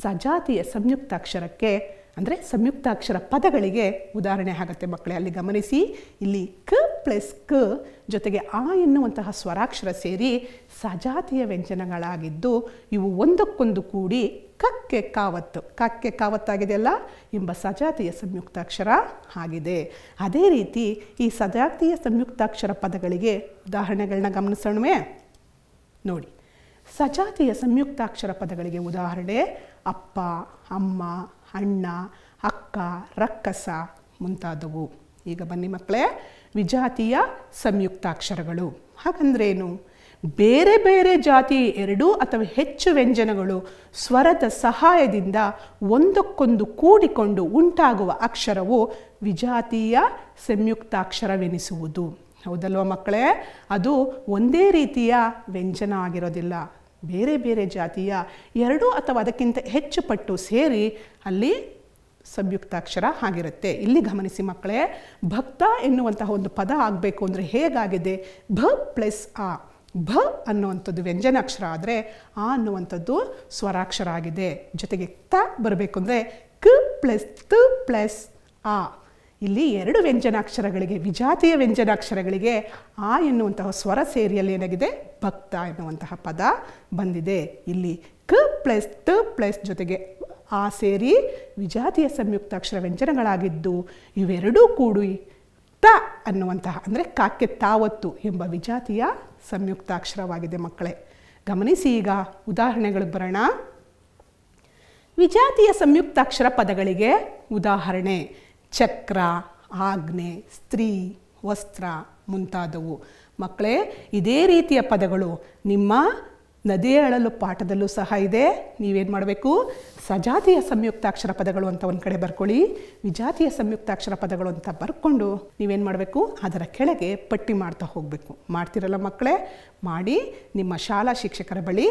ಸಜಾತೀಯ ಸಂಯುಕ್ತಾಕ್ಷರಕ್ಕೆ ಅಂದರೆ ಸಂಯುಕ್ತಾಕ್ಷರ ಪದಗಳಿಗೆ ಉದಾಹರಣೆ ಆಗುತ್ತೆ ಮಕ್ಕಳೇ. ಅಲ್ಲಿ ಗಮನಿಸಿ, ಇಲ್ಲಿ ಕ ಪ್ಲಸ್ ಕ ಜೊತೆಗೆ ಆ ಎನ್ನುವಂತಹ ಸ್ವರಾಕ್ಷರ ಸೇರಿ ಸಜಾತೀಯ ವ್ಯಂಜನಗಳಾಗಿದ್ದು ಇವು ಒಂದಕ್ಕೊಂದು ಕೂಡಿ ಕಕ್ಕೆ ಕಾವತ್ತು, ಕಕ್ಕೆ ಕಾವತ್ತಾಗಿದೆಯಲ್ಲ ಎಂಬ ಸಜಾತೀಯ ಸಂಯುಕ್ತಾಕ್ಷರ ಆಗಿದೆ. ಅದೇ ರೀತಿ ಈ ಸಜಾತೀಯ ಸಂಯುಕ್ತಾಕ್ಷರ ಪದಗಳಿಗೆ ಉದಾಹರಣೆಗಳನ್ನ ಗಮನಿಸೋಣವೇ? ನೋಡಿ, ಸಜಾತೀಯ ಸಂಯುಕ್ತಾಕ್ಷರ ಪದಗಳಿಗೆ ಉದಾಹರಣೆ ಅಪ್ಪ, ಅಮ್ಮ, ಅಣ್ಣ, ಅಕ್ಕ, ರಕ್ಕಸ ಮುಂತಾದವು. ಈಗ ಬನ್ನಿ ಮಕ್ಕಳೇ, ವಿಜಾತೀಯ ಸಂಯುಕ್ತಾಕ್ಷರಗಳು ಹಾಗಂದ್ರೇನು? ಬೇರೆ ಬೇರೆ ಜಾತಿ ಎರಡು ಅಥವಾ ಹೆಚ್ಚು ವ್ಯಂಜನಗಳು ಸ್ವರದ ಸಹಾಯದಿಂದ ಒಂದಕ್ಕೊಂದು ಕೂಡಿಕೊಂಡು ಉಂಟಾಗುವ ಅಕ್ಷರವು ವಿಜಾತೀಯ ಸಂಯುಕ್ತಾಕ್ಷರವೆನಿಸುವುದು. ಹೌದಲ್ವ ಮಕ್ಕಳೇ? ಅದು ಒಂದೇ ರೀತಿಯ ವ್ಯಂಜನ ಆಗಿರೋದಿಲ್ಲ. ಬೇರೆ ಬೇರೆ ಜಾತಿಯ ಎರಡು ಅಥವಾ ಅದಕ್ಕಿಂತ ಹೆಚ್ಚು ಪಟ್ಟು ಸೇರಿ ಅಲ್ಲಿ ಸಂಯುಕ್ತಾಕ್ಷರ ಆಗಿರುತ್ತೆ. ಇಲ್ಲಿ ಗಮನಿಸಿ ಮಕ್ಕಳೇ, ಭಕ್ತ ಎನ್ನುವಂತಹ ಒಂದು ಪದ ಆಗಬೇಕು ಅಂದರೆ ಹೇಗಾಗಿದೆ? ಭ ಪ್ಲಸ್ ಆ. ಭ ಅನ್ನುವಂಥದ್ದು ವ್ಯಂಜನಾಕ್ಷರ ಆದರೆ ಆ ಅನ್ನುವಂಥದ್ದು ಸ್ವರಾಕ್ಷರ ಆಗಿದೆ. ಜೊತೆಗೆ ತ ಬರಬೇಕು ಅಂದರೆ ಕ ಪ್ಲಸ್ ತ ಪ್ಲಸ್ ಆ. ಇಲ್ಲಿ ಎರಡು ವ್ಯಂಜನಾಕ್ಷರಗಳಿಗೆ, ವಿಜಾತೀಯ ವ್ಯಂಜನಾಕ್ಷರಗಳಿಗೆ ಆ ಎನ್ನುವಂತಹ ಸ್ವರ ಸೇರಿಯಲ್ಲಿ ಏನಾಗಿದೆ? ಭಕ್ತ ಎನ್ನುವಂತಹ ಪದ ಬಂದಿದೆ. ಇಲ್ಲಿ ಕ ಪ್ಲಸ್ ತ ಪ್ಲಸ್ ಜೊತೆಗೆ ಆ ಸೇರಿ ವಿಜಾತೀಯ ಸಂಯುಕ್ತಾಕ್ಷರ ವ್ಯಂಜನಗಳಾಗಿದ್ದು ಇವೆರಡೂ ಕೂಡಿ ತ ಅನ್ನುವಂತಹ ಅಂದರೆ ಕಾಕ್ಕೆ ತಾವತ್ತು ಎಂಬ ವಿಜಾತೀಯ ಸಂಯುಕ್ತಾಕ್ಷರವಾಗಿದೆ ಮಕ್ಕಳೇ. ಗಮನಿಸಿ, ಈಗ ಉದಾಹರಣೆಗಳಿಗೆ ಬರೋಣ. ವಿಜಾತೀಯ ಸಂಯುಕ್ತಾಕ್ಷರ ಪದಗಳಿಗೆ ಉದಾಹರಣೆ ಚಕ್ರ, ಆಜ್ಞೆ, ಸ್ತ್ರೀ, ವಸ್ತ್ರ ಮುಂತಾದವು. ಮಕ್ಕಳೇ, ಇದೇ ರೀತಿಯ ಪದಗಳು ನಿಮ್ಮ ನದಿ ಅಳಲು ಪಾಠದಲ್ಲೂ ಸಹ ಇದೆ. ನೀವೇನು ಮಾಡಬೇಕು? ಸಜಾತೀಯ ಸಂಯುಕ್ತಾಕ್ಷರ ಪದಗಳು ಅಂತ ಒಂದು ಕಡೆ ಬರ್ಕೊಳ್ಳಿ, ವಿಜಾತೀಯ ಸಂಯುಕ್ತಾಕ್ಷರ ಪದಗಳು ಅಂತ ಬರ್ಕೊಂಡು ನೀವೇನು ಮಾಡಬೇಕು? ಅದರ ಕೆಳಗೆ ಪಟ್ಟಿ ಮಾಡ್ತಾ ಹೋಗಬೇಕು. ಮಾಡ್ತಿರಲ್ಲ ಮಕ್ಕಳೇ? ಮಾಡಿ ನಿಮ್ಮ ಶಾಲಾ ಶಿಕ್ಷಕರ ಬಳಿ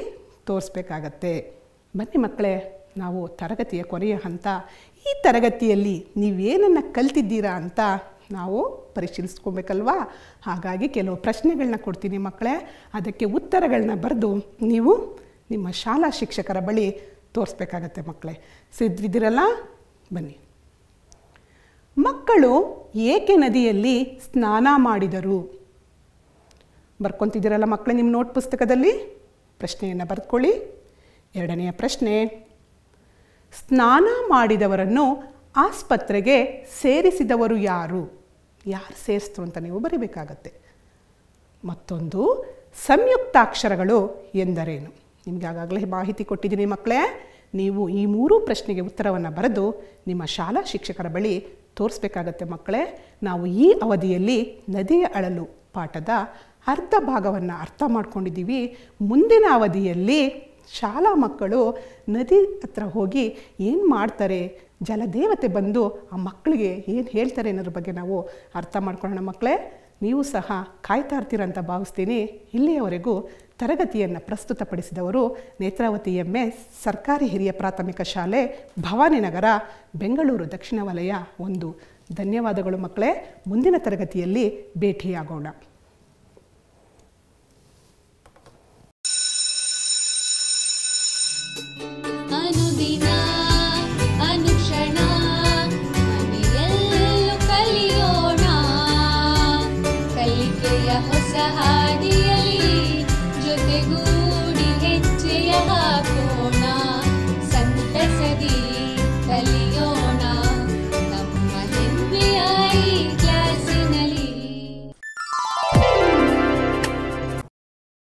ತೋರಿಸ್ಬೇಕಾಗತ್ತೆ. ಬನ್ನಿ ಮಕ್ಕಳೇ, ನಾವು ತರಗತಿಯ ಕೊನೆಯ ಹಂತ. ಈ ತರಗತಿಯಲ್ಲಿ ನೀವೇನನ್ನು ಕಲ್ತಿದ್ದೀರಾ ಅಂತ ನಾವು ಪರಿಶೀಲಿಸ್ಕೊಬೇಕಲ್ವಾ? ಹಾಗಾಗಿ ಕೆಲವು ಪ್ರಶ್ನೆಗಳನ್ನ ಕೊಡ್ತೀನಿ ಮಕ್ಕಳೇ, ಅದಕ್ಕೆ ಉತ್ತರಗಳನ್ನ ಬರೆದು ನೀವು ನಿಮ್ಮ ಶಾಲಾ ಶಿಕ್ಷಕರ ಬಳಿ ತೋರಿಸ್ಬೇಕಾಗತ್ತೆ ಮಕ್ಕಳೇ. ಸಿದ್ಧಿದ್ದೀರಲ್ಲ? ಬನ್ನಿ. ಮಕ್ಕಳು ಏಕೆ ನದಿಯಲ್ಲಿ ಸ್ನಾನ ಮಾಡಿದರು? ಬರ್ಕೊತಿದ್ದೀರಲ್ಲ ಮಕ್ಕಳೇ ನಿಮ್ಮ ನೋಟ್ ಪುಸ್ತಕದಲ್ಲಿ? ಪ್ರಶ್ನೆಯನ್ನು ಬರೆದುಕೊಳ್ಳಿ. ಎರಡನೆಯ ಪ್ರಶ್ನೆ, ಸ್ನಾನ ಮಾಡಿದವರನ್ನು ಆಸ್ಪತ್ರೆಗೆ ಸೇರಿಸಿದವರು ಯಾರು? ಯಾರು ಸೇರಿಸಿದ್ರು ಅಂತ ನೀವು ಬರೀಬೇಕಾಗತ್ತೆ. ಮತ್ತೊಂದು, ಸಂಯುಕ್ತಾಕ್ಷರಗಳು ಎಂದರೇನು? ನಿಮಗೆ ಆಗಾಗಲೇ ಮಾಹಿತಿ ಕೊಟ್ಟಿದ್ದೀನಿ ಮಕ್ಕಳೇ. ನೀವು ಈ ಮೂರೂ ಪ್ರಶ್ನೆಗೆ ಉತ್ತರವನ್ನು ಬರೆದು ನಿಮ್ಮ ಶಾಲಾ ಶಿಕ್ಷಕರ ಬಳಿ ತೋರಿಸ್ಬೇಕಾಗತ್ತೆ ಮಕ್ಕಳೇ. ನಾವು ಈ ಅವಧಿಯಲ್ಲಿ ನದಿಯ ಅಳಲು ಪಾಠದ ಅರ್ಧ ಭಾಗವನ್ನು ಅರ್ಥ ಮಾಡ್ಕೊಂಡಿದ್ದೀವಿ. ಮುಂದಿನ ಅವಧಿಯಲ್ಲಿ ಶಾಲಾ ಮಕ್ಕಳು ನದಿ ಹತ್ರ ಹೋಗಿ ಏನು ಮಾಡ್ತಾರೆ, ಜಲದೇವತೆ ಬಂದು ಆ ಮಕ್ಕಳಿಗೆ ಏನು ಹೇಳ್ತಾರೆ ಅನ್ನೋದ್ರ ಬಗ್ಗೆ ನಾವು ಅರ್ಥ ಮಾಡ್ಕೊಳ್ಳೋಣ ಮಕ್ಕಳೇ. ನೀವು ಸಹ ಕಾಯ್ತಾ ಇರ್ತೀರ ಅಂತ ಭಾವಿಸ್ತೀನಿ. ಇಲ್ಲಿಯವರೆಗೂ ತರಗತಿಯನ್ನು ಪ್ರಸ್ತುತಪಡಿಸಿದವರು ನೇತ್ರಾವತಿ MS ಸರ್ಕಾರಿ ಹಿರಿಯ ಪ್ರಾಥಮಿಕ ಶಾಲೆ, ಭವಾನಿನಗರ, ಬೆಂಗಳೂರು ದಕ್ಷಿಣ ವಲಯ 1. ಧನ್ಯವಾದಗಳು ಮಕ್ಕಳೇ. ಮುಂದಿನ ತರಗತಿಯಲ್ಲಿ ಭೇಟಿಯಾಗೋಣ.